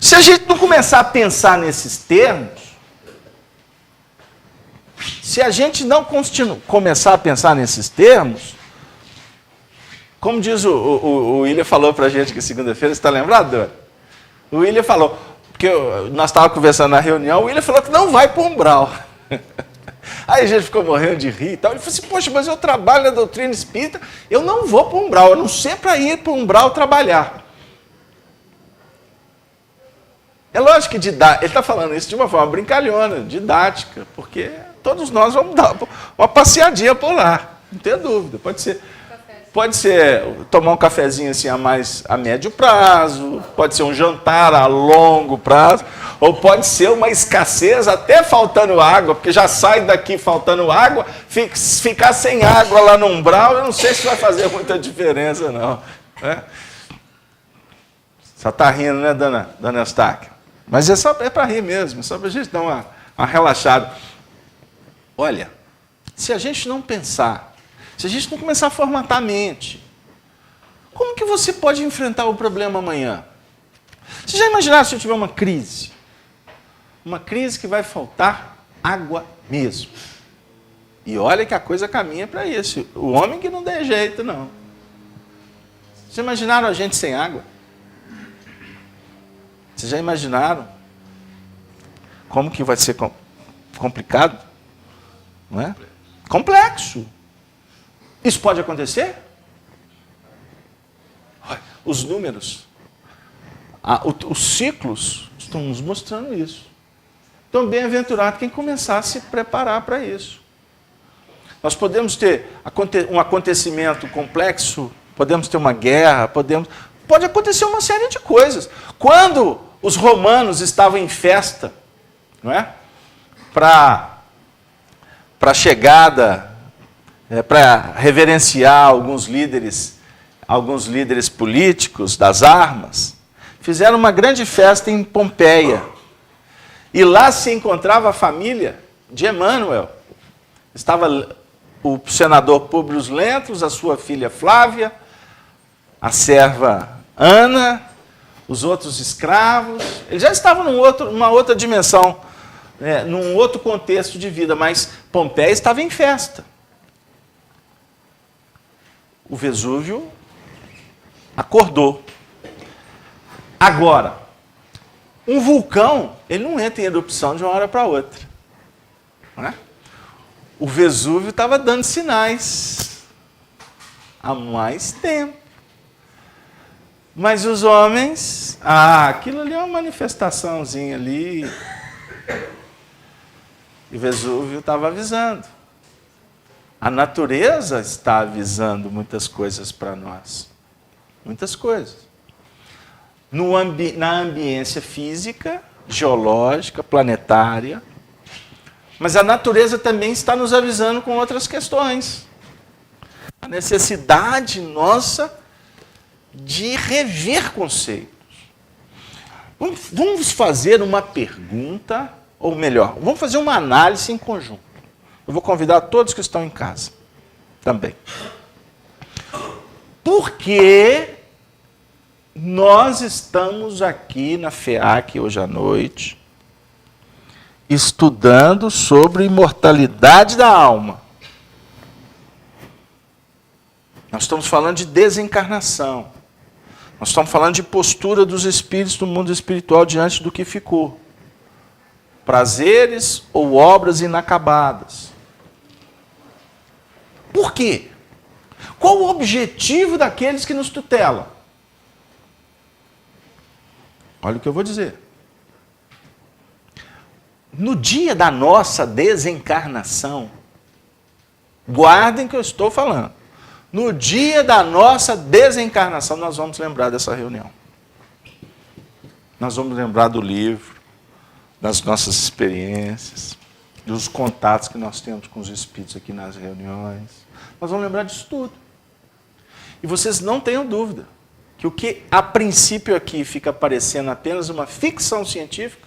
Se a gente não começar a pensar nesses termos, se a gente não começar a pensar nesses termos, como diz o William falou para a gente que segunda-feira, você está lembrado, Dora? O William falou, porque nós estávamos conversando na reunião, o William falou que não vai para o umbral. Aí a gente ficou morrendo de rir e tal. Ele falou assim, poxa, mas eu trabalho na doutrina espírita, eu não vou para o umbral, eu não sei para ir para o umbral trabalhar. É lógico que ele está falando isso de uma forma brincalhona, didática, porque todos nós vamos dar uma passeadinha por lá, não tem dúvida. Pode ser tomar um cafezinho assim a médio prazo, pode ser um jantar a longo prazo, ou pode ser uma escassez até faltando água, porque já sai daqui faltando água, ficar sem água lá no umbral, eu não sei se vai fazer muita diferença, não. Só está rindo, né, dona Eustáquia? Mas é para rir mesmo, é só para a gente dar uma relaxada. Olha, se a gente não pensar, se a gente não começar a formatar a mente, como que você pode enfrentar o problema amanhã? Você já imaginaram se eu tiver uma crise? Uma crise que vai faltar água mesmo. E olha que a coisa caminha para isso. O homem que não dê jeito, não. Vocês imaginaram a gente sem água? Vocês já imaginaram como que vai ser complicado? Não é? Complexo. Isso pode acontecer? Os números, os ciclos estão nos mostrando isso. Então, bem-aventurado quem começar a se preparar para isso. Nós podemos ter um acontecimento complexo, podemos ter uma guerra, pode acontecer uma série de coisas. Quando os romanos estavam em festa, não é? Para a chegada, para reverenciar alguns líderes políticos das armas, fizeram uma grande festa em Pompeia. E lá se encontrava a família de Emmanuel. Estava o senador Públio Lentulus, a sua filha Flávia, a serva Ana, os outros escravos. Eles já estavam numa outra dimensão, num outro contexto de vida, mas Pompeia estava em festa. O Vesúvio acordou. Agora, um vulcão, ele não entra em erupção de uma hora para outra. Não é? O Vesúvio estava dando sinais há mais tempo. Mas os homens, aquilo ali é uma manifestaçãozinha ali. E o Vesúvio estava avisando. A natureza está avisando muitas coisas para nós. Muitas coisas. Na ambiência física, geológica, planetária. Mas a natureza também está nos avisando com outras questões. A necessidade nossa de rever conceitos. Vamos fazer uma pergunta, ou melhor, vamos fazer uma análise em conjunto. Eu vou convidar todos que estão em casa também. Por que nós estamos aqui na FEAC hoje à noite estudando sobre imortalidade da alma? Nós estamos falando de desencarnação. Nós estamos falando de postura dos espíritos do mundo espiritual diante do que ficou. Prazeres ou obras inacabadas. Por quê? Qual o objetivo daqueles que nos tutelam? Olha o que eu vou dizer. No dia da nossa desencarnação, guardem que eu estou falando. No dia da nossa desencarnação, nós vamos lembrar dessa reunião. Nós vamos lembrar do livro, das nossas experiências, dos contatos que nós temos com os espíritos aqui nas reuniões. Nós vamos lembrar disso tudo. E vocês não tenham dúvida que o que a princípio aqui fica parecendo apenas uma ficção científica,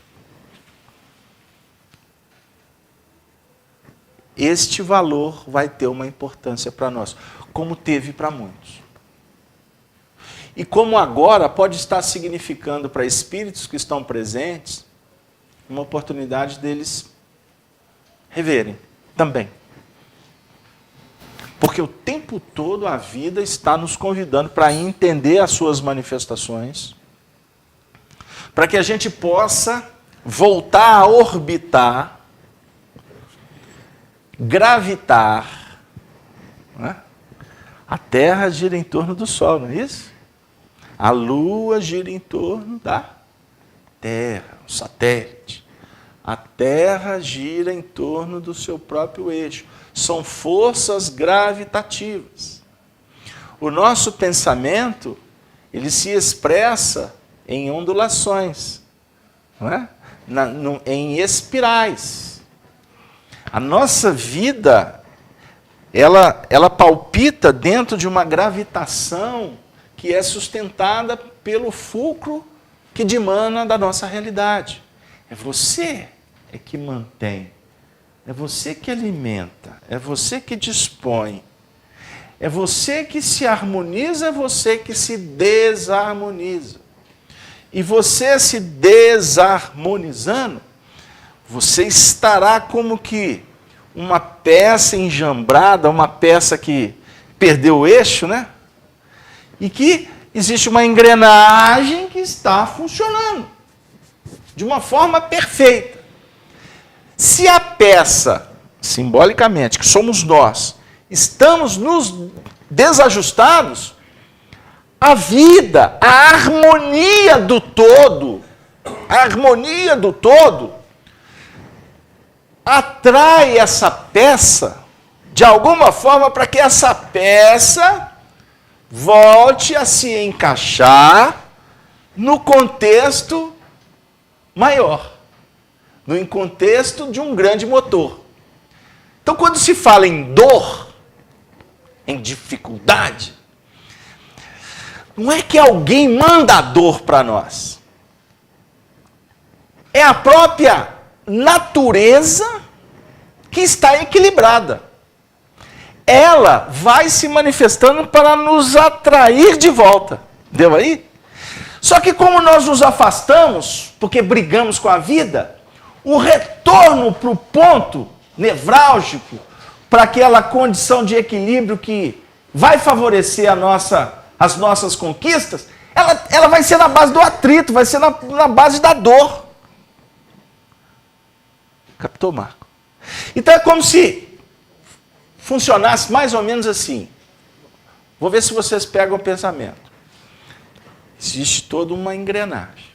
este valor vai ter uma importância para nós, como teve para muitos. E como agora pode estar significando para espíritos que estão presentes uma oportunidade deles reverem também. Porque o tempo todo a vida está nos convidando para entender as suas manifestações, para que a gente possa voltar a orbitar, gravitar, né? A Terra gira em torno do Sol, não é isso? A Lua gira em torno da Terra, o satélite. A Terra gira em torno do seu próprio eixo. São forças gravitativas. O nosso pensamento, ele se expressa em ondulações, não é? Em espirais. A nossa vida, ela palpita dentro de uma gravitação que é sustentada pelo fulcro que dimana da nossa realidade. É você que mantém, é você que alimenta, é você que dispõe, é você que se harmoniza, é você que se desarmoniza. E você se desarmonizando, você estará como que uma peça enjambrada, uma peça que perdeu o eixo, né? E que existe uma engrenagem que está funcionando de uma forma perfeita. Se a peça, simbolicamente, que somos nós, estamos nos desajustados, a vida, a harmonia do todo, atrai essa peça, de alguma forma, para que essa peça volte a se encaixar no contexto maior, no contexto de um grande motor. Então, quando se fala em dor, em dificuldade, não é que alguém manda a dor para nós. É a própria natureza que está equilibrada. Ela vai se manifestando para nos atrair de volta. Deu aí? Só que como nós nos afastamos, porque brigamos com a vida, o retorno para o ponto nevrálgico, para aquela condição de equilíbrio que vai favorecer as nossas conquistas, ela vai ser na base do atrito, vai ser na base da dor. Captou, Marco? Então é como se funcionasse mais ou menos assim. Vou ver se vocês pegam o pensamento. Existe toda uma engrenagem.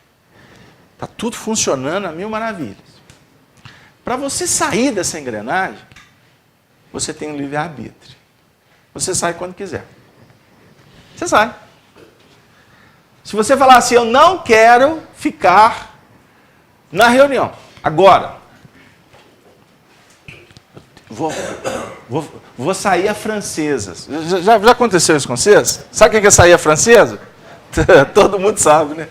Está tudo funcionando a mil maravilhas. Para você sair dessa engrenagem, você tem um livre-arbítrio. Você sai quando quiser. Você sai. Se você falar assim, eu não quero ficar na reunião, agora, vou sair a francesa. Já aconteceu isso com vocês? Sabe o que é sair a francesa? Todo mundo sabe, né?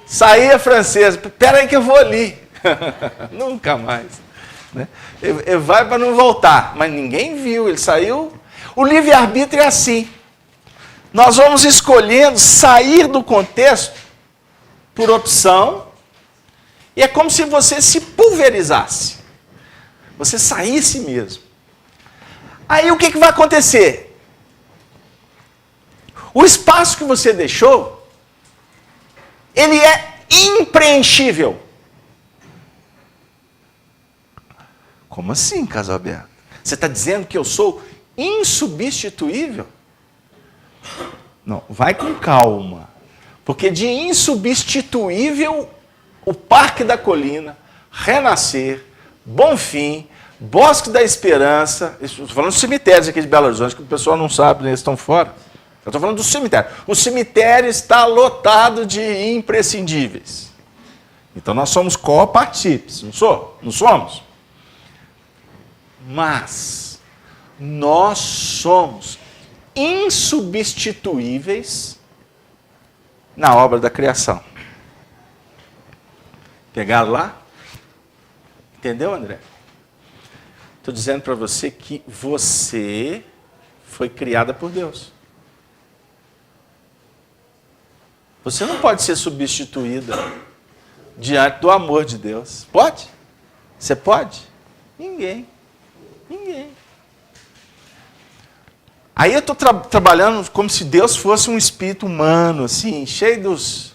Sair a francesa. Espera aí que eu vou ali. Nunca mais. Né? Ele vai para não voltar. Mas ninguém viu, ele saiu. O livre-arbítrio é assim. Nós vamos escolhendo sair do contexto por opção. E é como se você se pulverizasse. Você saísse mesmo. Aí o que vai acontecer? O espaço que você deixou, ele é impreenchível. Como assim, Casalberto? Você está dizendo que eu sou insubstituível? Não, vai com calma. Porque de insubstituível, o Parque da Colina, Renascer, Bonfim, Bosque da Esperança, estou falando dos cemitérios aqui de Belo Horizonte, que o pessoal não sabe, né, eles estão fora. Eu estou falando do cemitério. O cemitério está lotado de imprescindíveis. Então nós somos copartícipes, não somos? Mas nós somos insubstituíveis na obra da criação. Pegaram lá? Entendeu, André? Estou dizendo para você que você foi criada por Deus. Você não pode ser substituída diante do amor de Deus. Pode? Você pode? Ninguém. Aí eu estou trabalhando como se Deus fosse um espírito humano, assim, cheio dos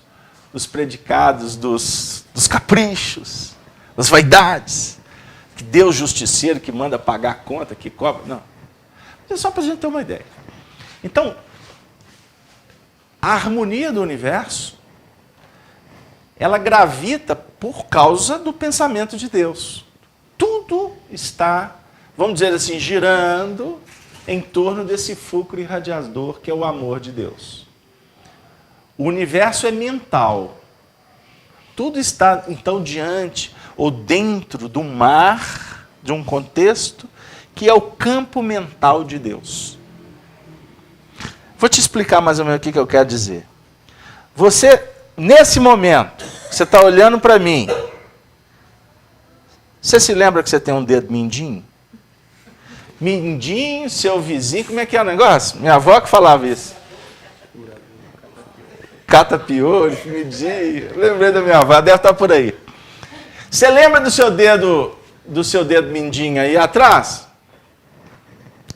predicados, dos caprichos, das vaidades. Que Deus justiceiro que manda pagar a conta, que cobra. Não. É só para a gente ter uma ideia. Então, a harmonia do universo, ela gravita por causa do pensamento de Deus. Tudo está, vamos dizer assim, girando em torno desse fulcro irradiador que é o amor de Deus. O universo é mental. Tudo está, então, diante ou dentro do mar, de um contexto, que é o campo mental de Deus. Vou te explicar mais ou menos o que eu quero dizer. Você, nesse momento, você está olhando para mim. Você se lembra que você tem um dedo mindinho? Mindinho, seu vizinho, como é que é o negócio? Minha avó que falava isso. Cata piolho, mindinho. Lembrei da minha avó, deve estar por aí. Você lembra do seu dedo mindinho aí atrás?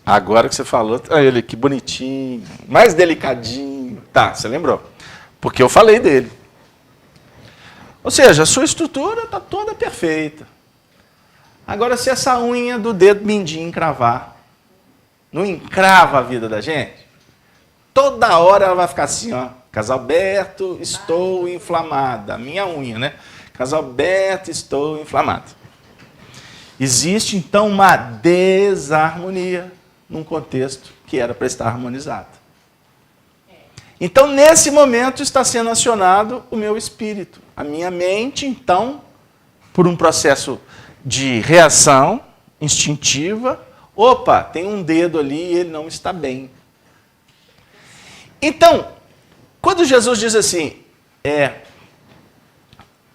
Agora que você falou, olha ele que bonitinho, mais delicadinho. Tá, você lembrou. Porque eu falei dele. Ou seja, a sua estrutura está toda perfeita. Agora, se essa unha do dedo mindinho encravar, não encrava a vida da gente? Toda hora ela vai ficar assim, ó. Casalberto, estou inflamada. Minha unha, né? Casalberto, estou inflamado. Existe, então, uma desarmonia num contexto que era para estar harmonizado. Então, nesse momento, está sendo acionado o meu espírito. A minha mente, então, por um processo de reação instintiva, opa, tem um dedo ali e ele não está bem. Então, quando Jesus diz assim,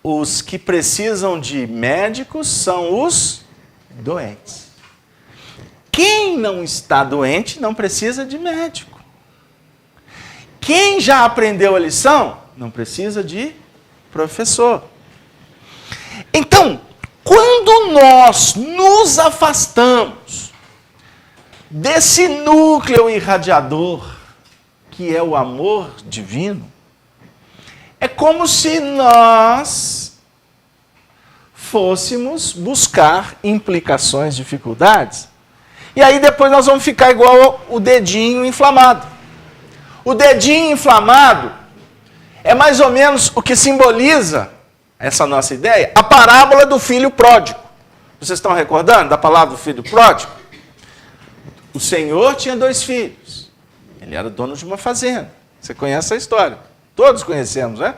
os que precisam de médicos são os doentes. Quem não está doente não precisa de médico. Quem já aprendeu a lição não precisa de professor. Então, quando nós nos afastamos desse núcleo irradiador, que é o amor divino, é como se nós fôssemos buscar implicações, dificuldades, e aí depois nós vamos ficar igual o dedinho inflamado. O dedinho inflamado é mais ou menos o que simboliza essa nossa ideia, a parábola do filho pródigo. Vocês estão recordando da palavra do filho pródigo? O senhor tinha 2 filhos. Ele era dono de uma fazenda. Você conhece a história. Todos conhecemos, né?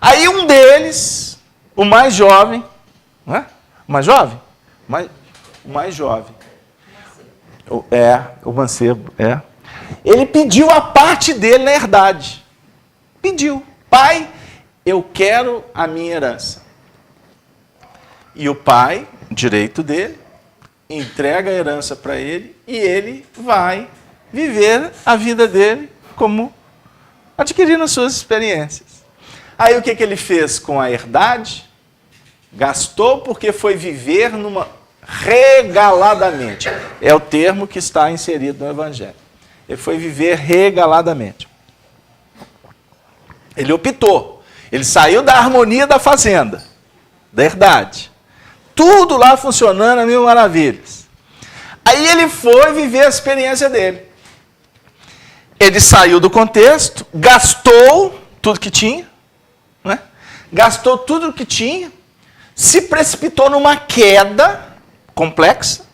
Aí um deles, o mais jovem, não é? O mais jovem? O mais jovem. O mancebo, Ele pediu a parte dele na herdade. Pediu. Pai, eu quero a minha herança. E o pai, direito dele, entrega a herança para ele e ele vai viver a vida dele como adquirindo as suas experiências. Aí o que ele fez com a herdade? Gastou porque foi viver regaladamente. É o termo que está inserido no Evangelho. Ele foi viver regaladamente. Ele optou. Ele saiu da harmonia da fazenda, da herdade. Tudo lá funcionando a mil maravilhas. Aí ele foi viver a experiência dele. Ele saiu do contexto, gastou tudo que tinha, né? Gastou tudo que tinha, se precipitou numa queda complexa,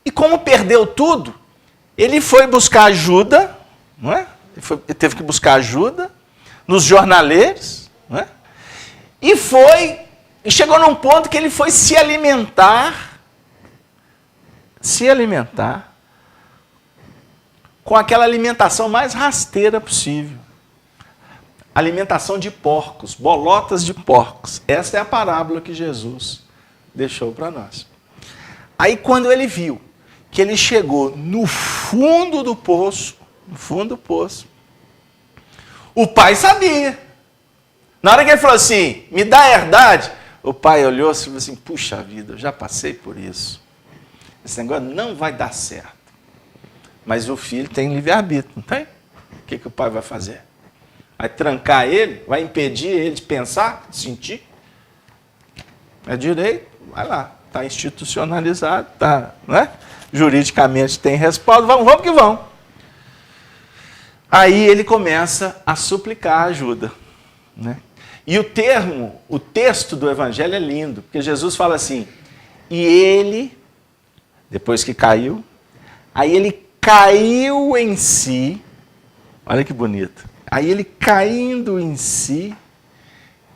e como perdeu tudo, ele foi buscar ajuda, não é? Ele teve que buscar ajuda nos jornaleiros, não é? E chegou num ponto que ele foi se alimentar com aquela alimentação mais rasteira possível. Alimentação de porcos, bolotas de porcos. Essa é a parábola que Jesus deixou para nós. Aí quando ele viu que ele chegou no fundo do poço, o pai sabia. Na hora que ele falou assim, me dá a herdade, o pai olhou e falou assim, puxa vida, eu já passei por isso. Esse negócio não vai dar certo. Mas o filho tem livre-arbítrio, não tem? O que o pai vai fazer? Vai trancar ele? Vai impedir ele de pensar, de sentir? É direito, vai lá. Está institucionalizado, não é? Juridicamente tem respaldo, vamos que vão. Aí ele começa a suplicar ajuda, né? E o texto do Evangelho é lindo, porque Jesus fala assim, e ele, depois que caiu, aí ele caiu em si, olha que bonito, aí ele caindo em si,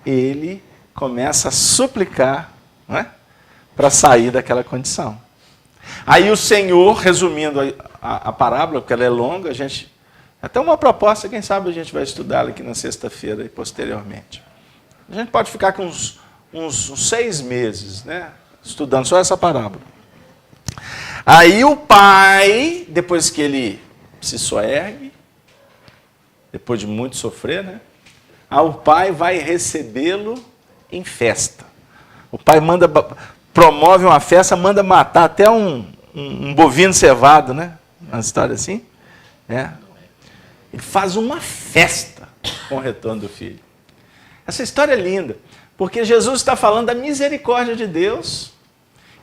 ele começa a suplicar, não é? Para sair daquela condição. Aí o Senhor, resumindo a parábola, porque ela é longa, até uma proposta, quem sabe a gente vai estudá-la aqui na sexta-feira e posteriormente. A gente pode ficar com uns 6 meses, né, estudando só essa parábola. Aí o pai, depois que ele se soergue, depois de muito sofrer, né, o pai vai recebê-lo em festa. O pai promove uma festa, manda matar até um bovino cevado, né, uma história assim, né. Ele faz uma festa com o retorno do filho. Essa história é linda, porque Jesus está falando da misericórdia de Deus,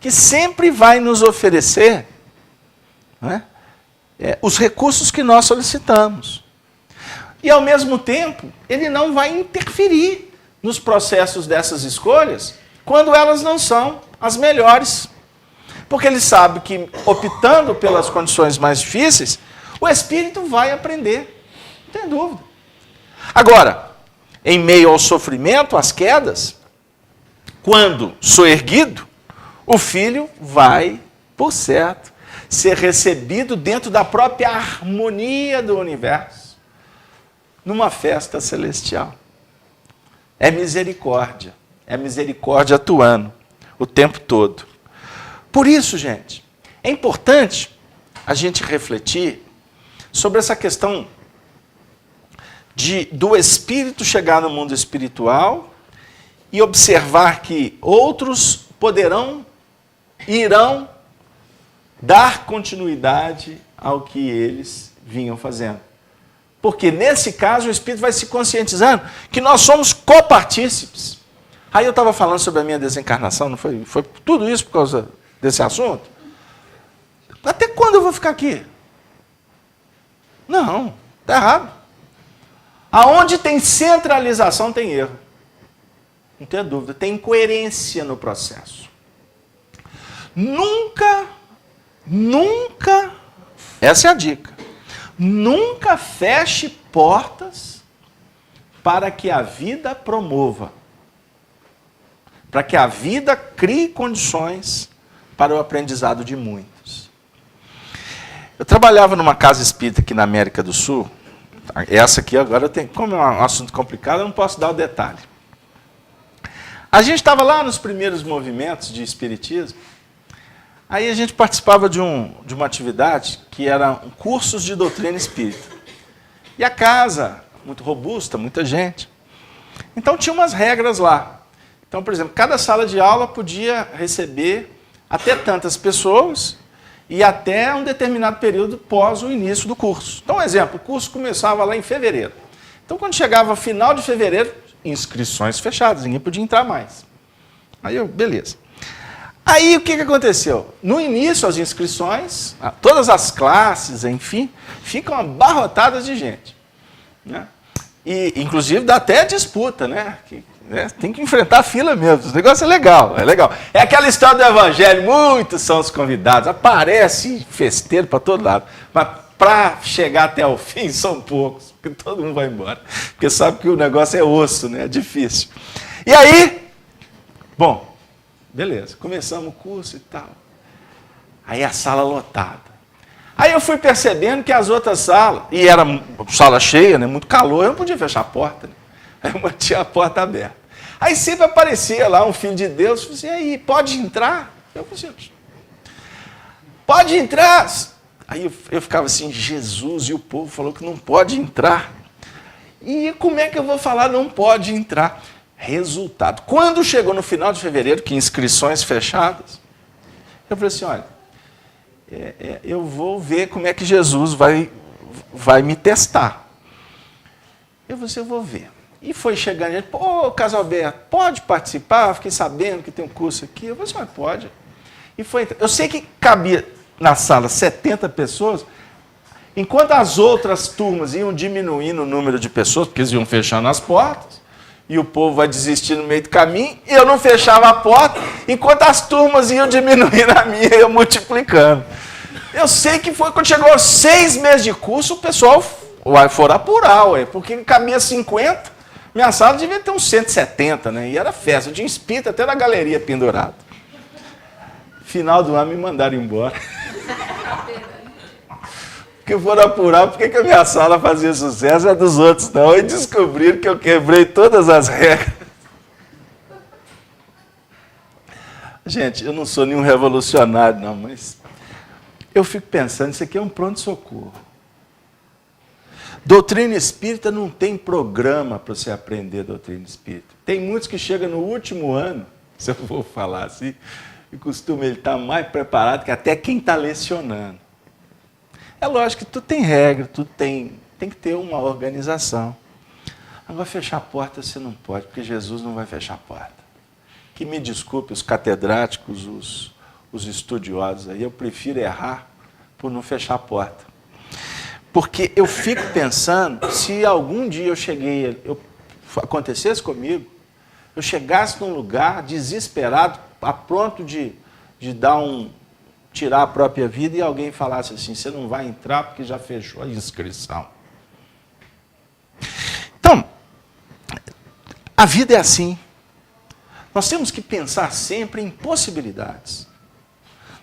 que sempre vai nos oferecer, né, os recursos que nós solicitamos. E, ao mesmo tempo, ele não vai interferir nos processos dessas escolhas quando elas não são as melhores. Porque ele sabe que, optando pelas condições mais difíceis, o espírito vai aprender, não tem dúvida. Agora, em meio ao sofrimento, às quedas, quando soerguido, o filho vai, por certo, ser recebido dentro da própria harmonia do universo, numa festa celestial. É misericórdia atuando o tempo todo. Por isso, gente, é importante a gente refletir sobre essa questão do espírito chegar no mundo espiritual e observar que outros irão dar continuidade ao que eles vinham fazendo. Porque, nesse caso, o espírito vai se conscientizando que nós somos copartícipes. Aí eu estava falando sobre a minha desencarnação, não foi? Foi tudo isso por causa desse assunto? Até quando eu vou ficar aqui? Não, está errado. Aonde tem centralização, tem erro. Não tem dúvida, tem incoerência no processo. Nunca nunca, essa é a dica, nunca feche portas para que a vida promova, para que a vida crie condições para o aprendizado de muitos. Eu trabalhava numa casa espírita aqui na América do Sul. Essa aqui agora, como é um assunto complicado, eu não posso dar o detalhe. A gente estava lá nos primeiros movimentos de espiritismo, aí a gente participava de uma atividade que era cursos de doutrina espírita. E a casa, muito robusta, muita gente. Então tinha umas regras lá. Então, por exemplo, cada sala de aula podia receber até tantas pessoas e até um determinado período pós o início do curso. Então, exemplo, o curso começava lá em fevereiro. Então, quando chegava ao final de fevereiro, inscrições fechadas, ninguém podia entrar mais. Aí eu, beleza. Aí o que aconteceu? No início, as inscrições, todas as classes, enfim, ficam abarrotadas de gente. Né? E, inclusive, dá até disputa, né? Tem que enfrentar a fila mesmo. O negócio é legal, é legal. É aquela história do Evangelho, muitos são os convidados, aparece festeiro para todo lado. Mas para chegar até o fim são poucos, porque todo mundo vai embora. Porque sabe que o negócio é osso, né? É difícil. E aí, bom, beleza, começamos o curso e tal. Aí a sala lotada. Aí eu fui percebendo que as outras salas, e era sala cheia, né, muito calor, eu não podia fechar a porta. Né? Aí eu mantinha a porta aberta. Aí sempre aparecia lá um filho de Deus, eu falei assim, aí, pode entrar? Eu falei assim, pode entrar? Aí eu ficava assim, Jesus, e o povo falou que não pode entrar. E como é que eu vou falar não pode entrar? Resultado. Quando chegou no final de fevereiro, que inscrições fechadas, eu falei assim, olha, eu vou ver como é que Jesus vai me testar. Eu falei assim, eu vou ver. E foi chegando, gente, pô, Casalberto, pode participar? Fiquei sabendo que tem um curso aqui. Eu falei assim, mas pode. E foi, eu sei que cabia na sala 70 pessoas, enquanto as outras turmas iam diminuindo o número de pessoas, porque eles iam fechando as portas, e o povo vai desistir no meio do caminho, e eu não fechava a porta, enquanto as turmas iam diminuindo a minha, eu multiplicando. Eu sei que foi quando chegou aos 6 meses de curso, o pessoal foram apurar, porque cabia 50, minha sala devia ter uns 170, né? E era festa, eu tinha espírito até na galeria pendurado. Final do ano me mandaram embora. Porque foram apurar porque que a minha sala fazia sucesso e a dos outros não. E descobriram que eu quebrei todas as regras. Gente, eu não sou nenhum revolucionário, não, mas eu fico pensando, isso aqui é um pronto-socorro. Doutrina espírita não tem programa para você aprender doutrina espírita. Tem muitos que chegam no último ano, se eu vou falar assim, e costuma ele estar mais preparado que até quem está lecionando. É lógico que tudo tem regra, tudo tem que ter uma organização. Agora, fechar a porta você não pode, porque Jesus não vai fechar a porta. Que me desculpe os catedráticos, os estudiosos aí, eu prefiro errar por não fechar a porta. Porque eu fico pensando, se algum dia acontecesse comigo, eu chegasse num lugar desesperado, a pronto de tirar a própria vida, e alguém falasse assim, você não vai entrar porque já fechou a inscrição. Então, a vida é assim. Nós temos que pensar sempre em possibilidades.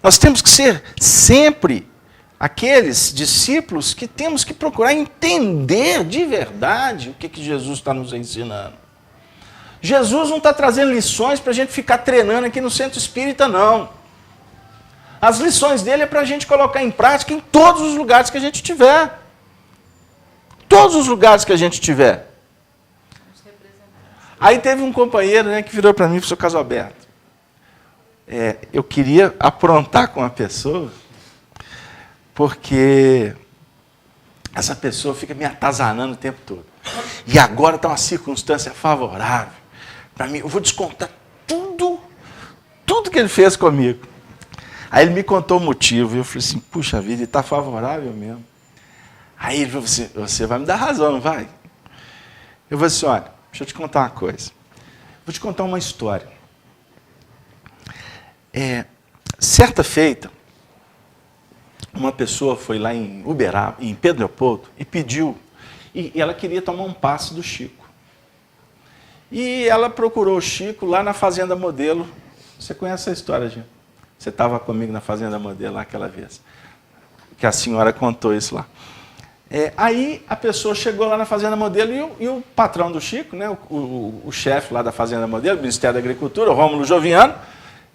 Nós temos que ser sempre aqueles discípulos que temos que procurar entender de verdade o que Jesus está nos ensinando. Jesus não está trazendo lições para a gente ficar treinando aqui no centro espírita, não. As lições dele é para a gente colocar em prática em todos os lugares que a gente tiver. Todos os lugares que a gente tiver. Aí teve um companheiro, né, que virou para mim, professor Casalberto. Eu queria aprontar com a pessoa, porque essa pessoa fica me atazanando o tempo todo. E agora está uma circunstância favorável para mim. Eu vou descontar tudo que ele fez comigo. Aí ele me contou o motivo, e eu falei assim, puxa vida, ele está favorável mesmo. Aí ele falou assim, você vai me dar razão, não vai? Eu falei assim, olha, deixa eu te contar uma coisa. Vou te contar uma história. Certa feita, uma pessoa foi lá em Uberaba, em Pedro Leopoldo, e pediu, e ela queria tomar um passe do Chico. E ela procurou o Chico lá na Fazenda Modelo. Você conhece essa história, gente? Você estava comigo na Fazenda Modelo lá aquela vez, que a senhora contou isso lá. Aí a pessoa chegou lá na Fazenda Modelo e o patrão do Chico, né, o chefe lá da Fazenda Modelo, do Ministério da Agricultura, o Rômulo Joviano,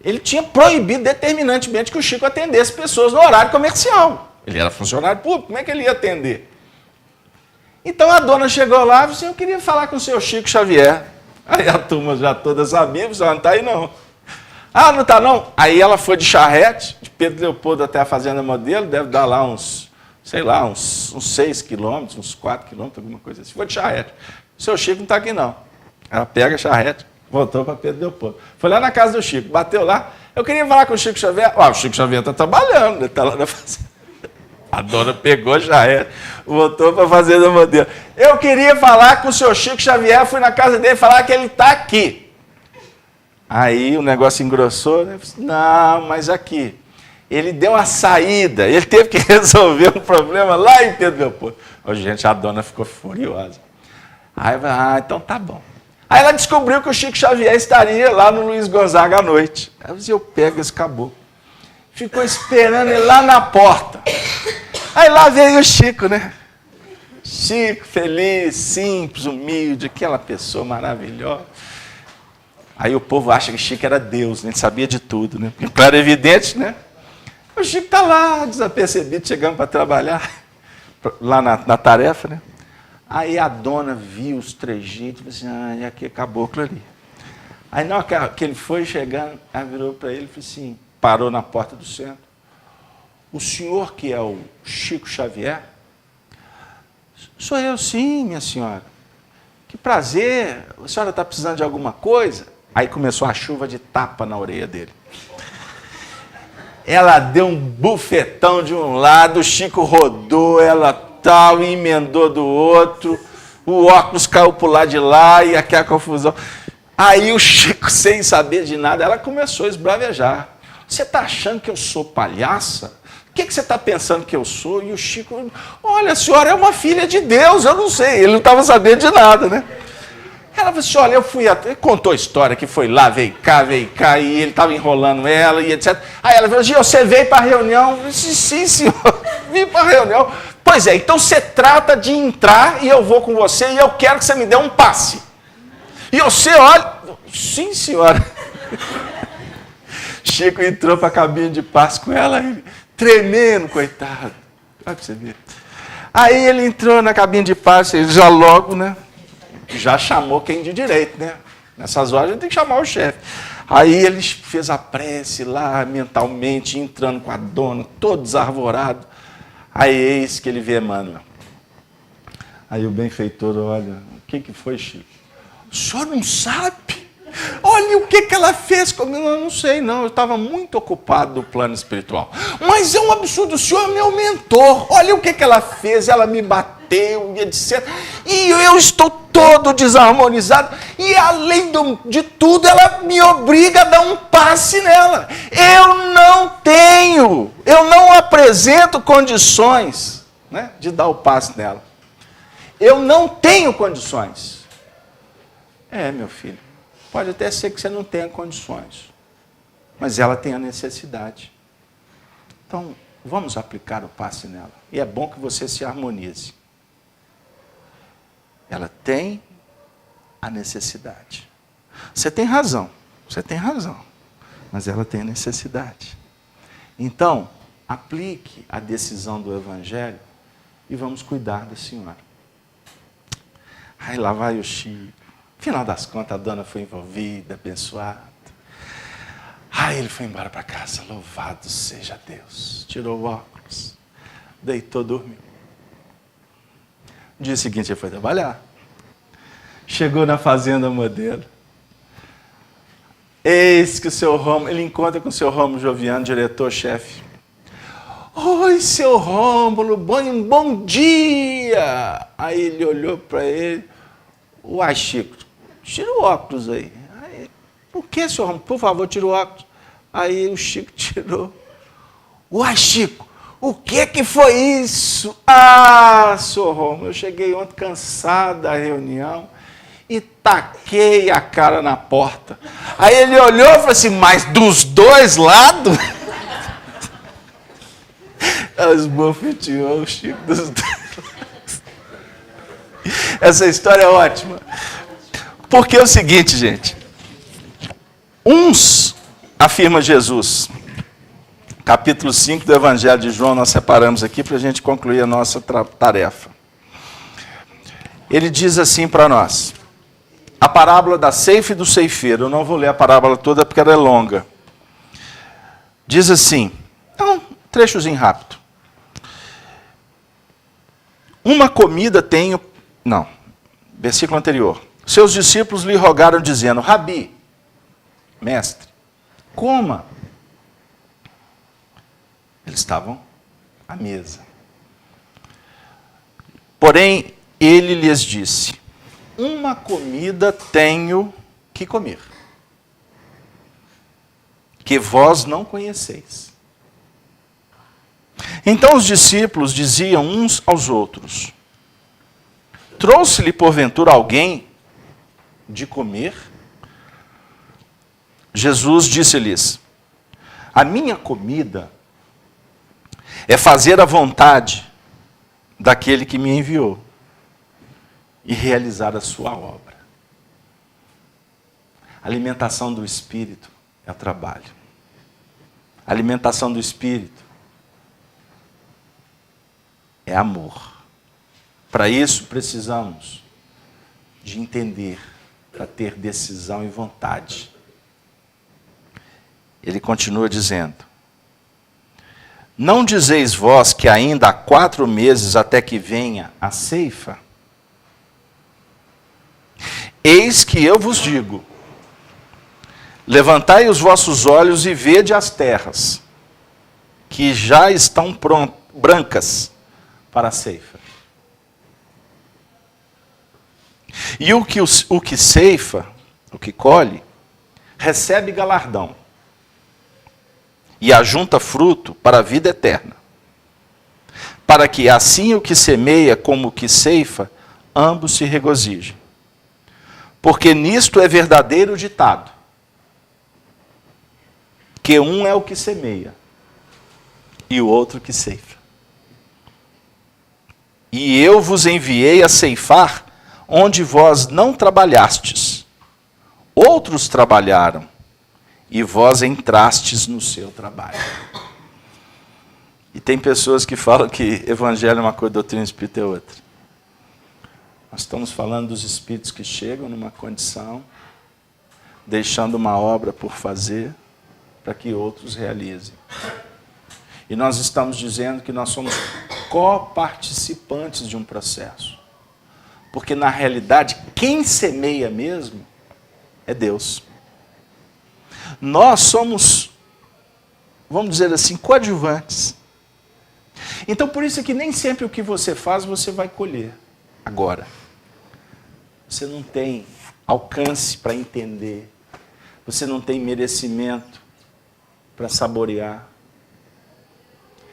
ele tinha proibido determinantemente que o Chico atendesse pessoas no horário comercial. Ele era funcionário público, como é que ele ia atender? Então a dona chegou lá e falou assim, eu queria falar com o seu Chico Xavier. Aí a turma já toda sabia, você não está aí não. Ah, não está não? Aí ela foi de charrete, de Pedro Leopoldo até a Fazenda Modelo, deve dar lá uns 6 quilômetros, uns 4 quilômetros, alguma coisa assim. Foi de charrete. O seu Chico não está aqui não. Ela pega a charrete, voltou para Pedro Leopoldo. Foi lá na casa do Chico, bateu lá. Eu queria falar com o Chico Xavier. O Chico Xavier está trabalhando, ele está lá na fazenda. A dona pegou a charrete, voltou para a Fazenda Modelo. Eu queria falar com o seu Chico Xavier, fui na casa dele falar que ele está aqui. Aí o negócio engrossou, né? Não, mas aqui. Ele deu uma saída, ele teve que resolver um problema lá em Pedro Leopoldo. Gente, a dona ficou furiosa. Aí eu falei, então tá bom. Aí ela descobriu que o Chico Xavier estaria lá no Luiz Gonzaga à noite. Aí eu disse, eu pego esse caboclo. Ficou esperando ele lá na porta. Aí lá veio o Chico, né? Chico, feliz, simples, humilde, aquela pessoa maravilhosa. Aí o povo acha que Chico era Deus, né? Ele sabia de tudo, né? Porque, claro, evidente, né? O Chico está lá, desapercebido, chegando para trabalhar, lá na tarefa, né? Aí a dona viu os trejeitos e falou assim, e aqui é caboclo ali. Aí na hora que ele foi chegando, ela virou para ele e falou assim, parou na porta do centro. O senhor que é o Chico Xavier? Sou eu sim, minha senhora. Que prazer, a senhora está precisando de alguma coisa? Aí começou a chuva de tapa na orelha dele. Ela deu um bufetão de um lado, o Chico rodou, ela tal, e emendou do outro, o óculos caiu para o lado de lá e aquela confusão. Aí o Chico, sem saber de nada, ela começou a esbravejar. Você está achando que eu sou palhaça? O que você está pensando que eu sou? E o Chico, olha, a senhora é uma filha de Deus, eu não sei, ele não estava sabendo de nada, né? Ela falou assim, olha, eu fui até... Ele contou a história que foi lá, veio cá, e ele estava enrolando ela, e etc. Aí ela falou assim, você veio para a reunião? Eu disse, sim, senhor, vim para a reunião. Pois é, então você trata de entrar e eu vou com você e eu quero que você me dê um passe. E você olha... Sim, senhora. Chico entrou para a cabine de passe com ela, tremendo, coitado. Olha para você ver. Aí ele entrou na cabine de passe, ele já logo, né? Já chamou quem de direito, né? Nessas horas a gente tem que chamar o chefe. Aí ele fez a prece lá, mentalmente, entrando com a dona, todo desarvorado. Aí eis que ele vê Emmanuel. Aí o benfeitor olha, o que foi, Chico? O senhor não sabe? Olha o que ela fez comigo. Eu não sei, não. Eu estava muito ocupado no plano espiritual. Mas é um absurdo, o senhor é meu mentor. Olha o que ela fez. Ela me bateu, etc. E eu estou todo desarmonizado. E além de tudo, ela me obriga a dar um passe nela. Eu não apresento condições, né, de dar o passe nela. Eu não tenho condições. Meu filho. Pode até ser que você não tenha condições, mas ela tem a necessidade. Então, vamos aplicar o passe nela. E é bom que você se harmonize. Ela tem a necessidade. Você tem razão, mas ela tem a necessidade. Então, aplique a decisão do Evangelho e vamos cuidar da senhora. Aí lá vai o Chico. Afinal das contas, a dona foi envolvida, abençoada. Aí ele foi embora para casa, louvado seja Deus. Tirou o óculos, deitou, dormiu. No dia seguinte ele foi trabalhar. Chegou na Fazenda Modelo. Eis que o seu Rômulo, ele encontra com o seu Rômulo Joviano, diretor-chefe. Oi, seu Rômulo, bom dia! Aí ele olhou para ele. Uai, Chico, tira o óculos aí. Por que, senhor Rômulo? Por favor, tira o óculos. Aí o Chico tirou. Uai, Chico, O que foi isso? Ah, senhor Romo, eu cheguei ontem cansado da reunião e taquei a cara na porta. Aí ele olhou e falou assim, mas dos dois lados? Esbofeteou o Chico dos dois. Essa história é ótima. Porque é o seguinte, gente. Uns, afirma Jesus, capítulo 5 do Evangelho de João, nós separamos aqui para a gente concluir a nossa tarefa. Ele diz assim para nós, a parábola da ceifa e do ceifeiro. Eu não vou ler a parábola toda porque ela é longa. Diz assim, um trechozinho rápido. Uma comida tenho... Não, versículo anterior. Seus discípulos lhe rogaram dizendo, Rabi, mestre, coma. Eles estavam à mesa. Porém, ele lhes disse, uma comida tenho que comer, que vós não conheceis. Então os discípulos diziam uns aos outros, trouxe-lhe porventura alguém de comer? Jesus disse-lhes, a minha comida é fazer a vontade daquele que me enviou e realizar a sua obra. A alimentação do Espírito é o trabalho. A alimentação do Espírito é amor. Para isso precisamos de entender, para ter decisão e vontade. Ele continua dizendo, não dizeis vós que ainda há 4 meses até que venha a ceifa? Eis que eu vos digo, levantai os vossos olhos e vede as terras, que já estão brancas para a ceifa. E o que ceifa, o que colhe, recebe galardão, e ajunta fruto para a vida eterna, para que assim o que semeia como o que ceifa, ambos se regozijem. Porque nisto é verdadeiro ditado, que um é o que semeia, e o outro que ceifa. E eu vos enviei a ceifar, onde vós não trabalhastes. Outros trabalharam, e vós entrastes no seu trabalho. E tem pessoas que falam que evangelho é uma coisa, doutrina espírita é outra. Nós estamos falando dos espíritos que chegam numa condição, deixando uma obra por fazer, para que outros realizem. E nós estamos dizendo que nós somos coparticipantes de um processo. Porque, na realidade, quem semeia mesmo é Deus. Nós somos, vamos dizer assim, coadjuvantes. Então, por isso é que nem sempre o que você faz, você vai colher. Agora, você não tem alcance para entender. Você não tem merecimento para saborear.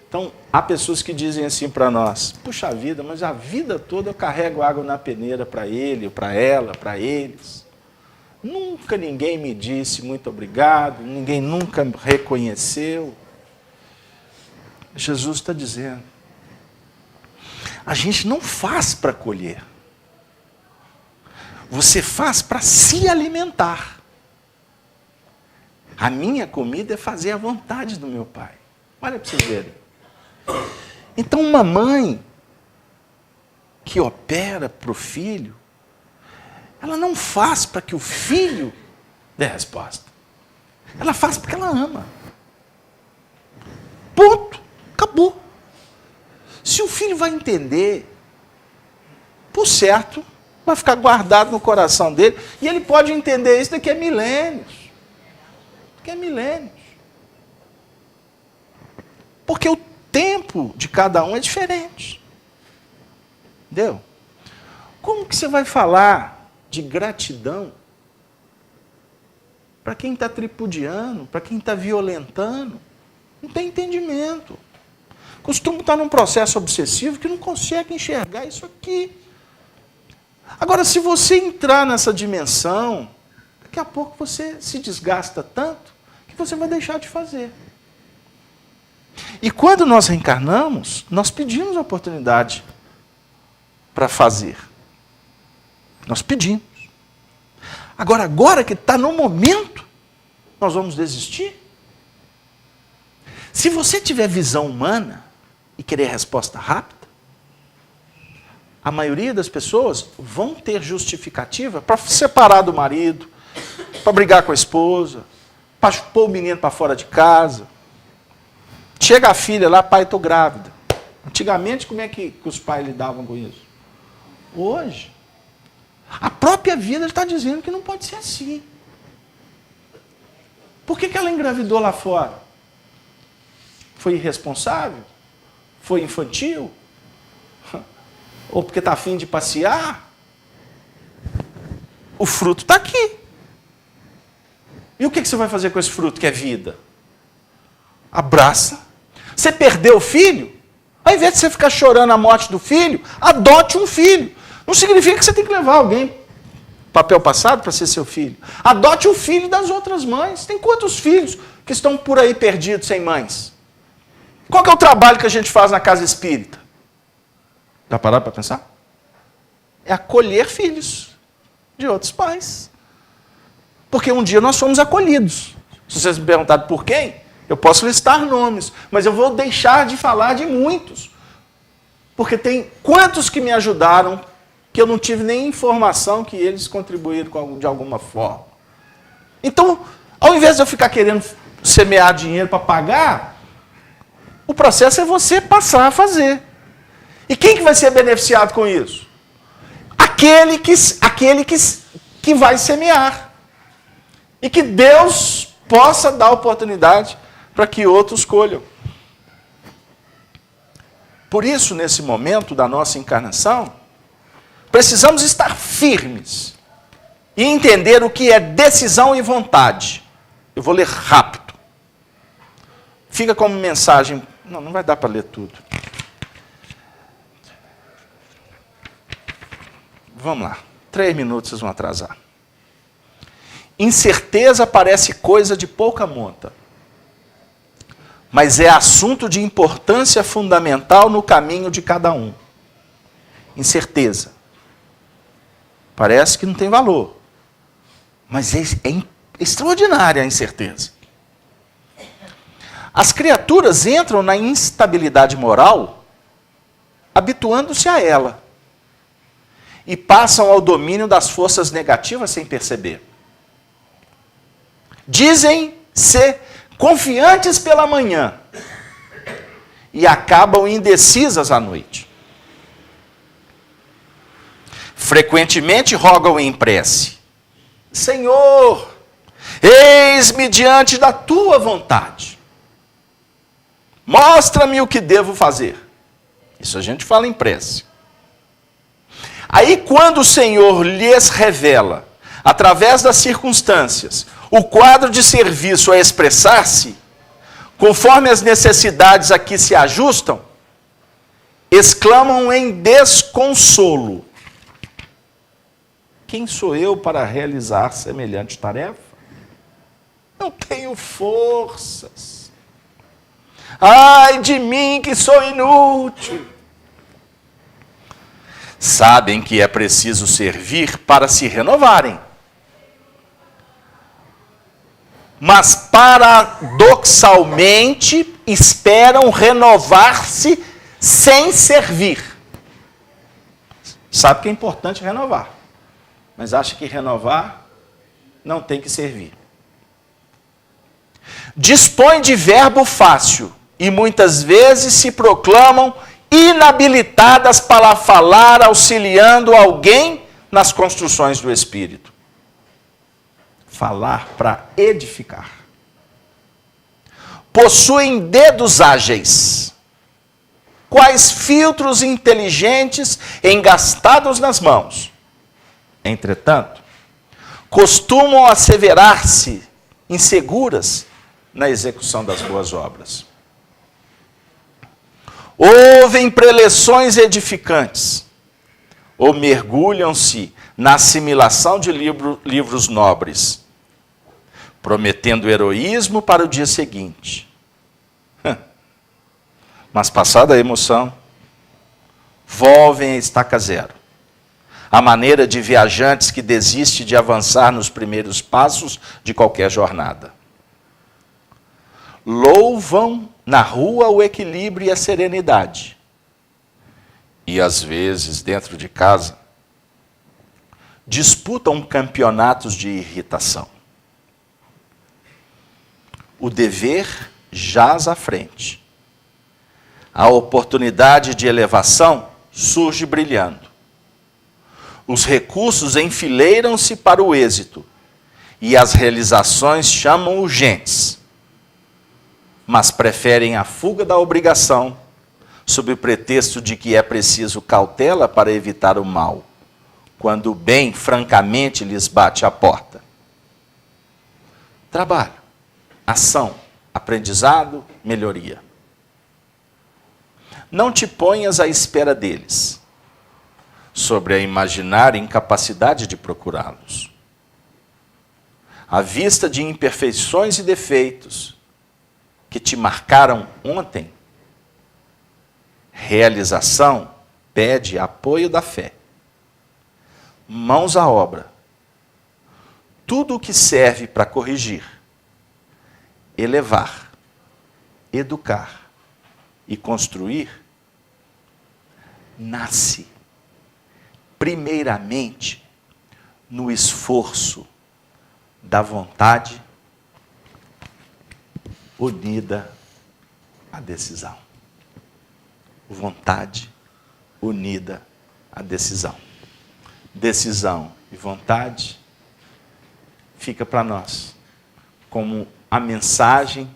Então, há pessoas que dizem assim para nós, puxa vida, mas a vida toda eu carrego água na peneira para ele, para ela, para eles. Nunca ninguém me disse muito obrigado, ninguém nunca reconheceu. Jesus está dizendo, a gente não faz para colher. Você faz para se alimentar. A minha comida é fazer a vontade do meu Pai. Olha para vocês verem. Então, uma mãe que opera para o filho, ela não faz para que o filho dê resposta. Ela faz porque ela ama. Ponto. Acabou. Se o filho vai entender, por certo, vai ficar guardado no coração dele, e ele pode entender isso daqui a milênios. Daqui a milênios. Porque o tempo de cada um é diferente. Entendeu? Como que você vai falar de gratidão para quem está tripudiando, para quem está violentando? Não tem entendimento. costumam estar num processo obsessivo que não consegue enxergar isso aqui. Agora, se você entrar nessa dimensão, daqui a pouco você se desgasta tanto que você vai deixar de fazer. E quando nós reencarnamos, nós pedimos a oportunidade para fazer. Nós pedimos. Agora que está no momento, nós vamos desistir? Se você tiver visão humana e querer resposta rápida, a maioria das pessoas vão ter justificativa para separar do marido, para brigar com a esposa, para pôr o menino para fora de casa. Chega a filha lá, pai, estou grávida. Antigamente, como é que os pais lidavam com isso? Hoje, a própria vida está dizendo que não pode ser assim. Por que ela engravidou lá fora? Foi irresponsável? Foi infantil? Ou porque está afim de passear? O fruto está aqui. E o que você vai fazer com esse fruto que é vida? Abraça. Você perdeu o filho? Ao invés de você ficar chorando a morte do filho, adote um filho. Não significa que você tem que levar alguém papel passado para ser seu filho. Adote o filho das outras mães. Tem quantos filhos que estão por aí perdidos sem mães? Qual que é o trabalho que a gente faz na casa espírita? Já pararam para pensar? É acolher filhos de outros pais. Porque um dia nós fomos acolhidos. Se vocês me perguntarem por quem, eu posso listar nomes, mas eu vou deixar de falar de muitos. Porque tem quantos que me ajudaram que eu não tive nem informação que eles contribuíram de alguma forma. Então, ao invés de eu ficar querendo semear dinheiro para pagar, o processo é você passar a fazer. E quem que vai ser beneficiado com isso? Aquele que vai semear. E que Deus possa dar oportunidade para que outros colham. Por isso, nesse momento da nossa encarnação, precisamos estar firmes e entender o que é decisão e vontade. Eu vou ler rápido. Fica como mensagem. Não vai dar para ler tudo. Vamos lá. 3 minutos vocês vão atrasar. Incerteza parece coisa de pouca monta, mas é assunto de importância fundamental no caminho de cada um. Incerteza. Parece que não tem valor, mas é extraordinária a incerteza. As criaturas entram na instabilidade moral habituando-se a ela e passam ao domínio das forças negativas sem perceber. Dizem ser confiantes pela manhã e acabam indecisas à noite. Frequentemente rogam em prece: Senhor, eis-me diante da tua vontade. Mostra-me o que devo fazer. Isso a gente fala em prece. Aí, quando o Senhor lhes revela, através das circunstâncias, o quadro de serviço a expressar-se, conforme as necessidades a que se ajustam, exclamam em desconsolo: quem sou eu para realizar semelhante tarefa? Não tenho forças. Ai de mim que sou inútil. Sabem que é preciso servir para se renovarem. Mas paradoxalmente esperam renovar-se sem servir. Sabe que é importante renovar, mas acha que renovar não tem que servir. Dispõe de verbo fácil e muitas vezes se proclamam inabilitadas para falar auxiliando alguém nas construções do espírito. Falar para edificar. Possuem dedos ágeis, quais filtros inteligentes engastados nas mãos. Entretanto, costumam asseverar-se inseguras na execução das boas obras. ouvem preleções edificantes, ou mergulham-se na assimilação de livros nobres, prometendo heroísmo para o dia seguinte. Mas passada a emoção, volvem a estaca zero. A maneira de viajantes que desiste de avançar nos primeiros passos de qualquer jornada. Louvam na rua o equilíbrio e a serenidade. E às vezes, dentro de casa, disputam campeonatos de irritação. O dever jaz à frente. A oportunidade de elevação surge brilhando. Os recursos enfileiram-se para o êxito e as realizações chamam urgentes, mas preferem a fuga da obrigação sob o pretexto de que é preciso cautela para evitar o mal, quando o bem francamente lhes bate à porta. Trabalho, ação, aprendizado, melhoria. Não te ponhas à espera deles, sobre a imaginária incapacidade de procurá-los. À vista de imperfeições e defeitos que te marcaram ontem, realização pede apoio da fé. Mãos à obra. Tudo o que serve para corrigir, elevar, educar e construir, nasce, primeiramente, no esforço da vontade unida à decisão. Vontade unida à decisão. Decisão e vontade fica para nós como a mensagem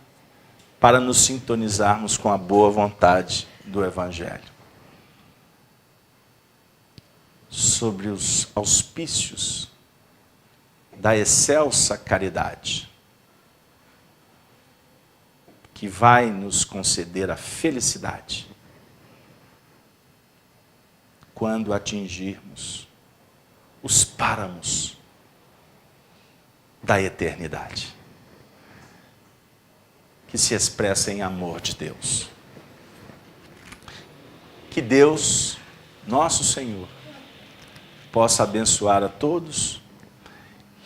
para nos sintonizarmos com a boa vontade do Evangelho. Sobre os auspícios da excelsa caridade, que vai nos conceder a felicidade quando atingirmos os páramos da eternidade, que se expressa em amor de Deus. Que Deus, nosso Senhor, possa abençoar a todos,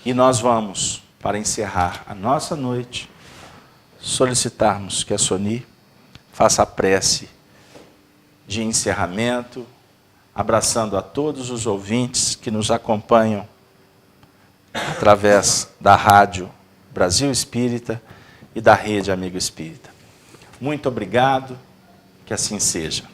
e nós vamos, para encerrar a nossa noite, solicitarmos que a Soni faça a prece de encerramento, abraçando a todos os ouvintes que nos acompanham através da Rádio Brasil Espírita e da Rede Amigo Espírita. Muito obrigado, que assim seja.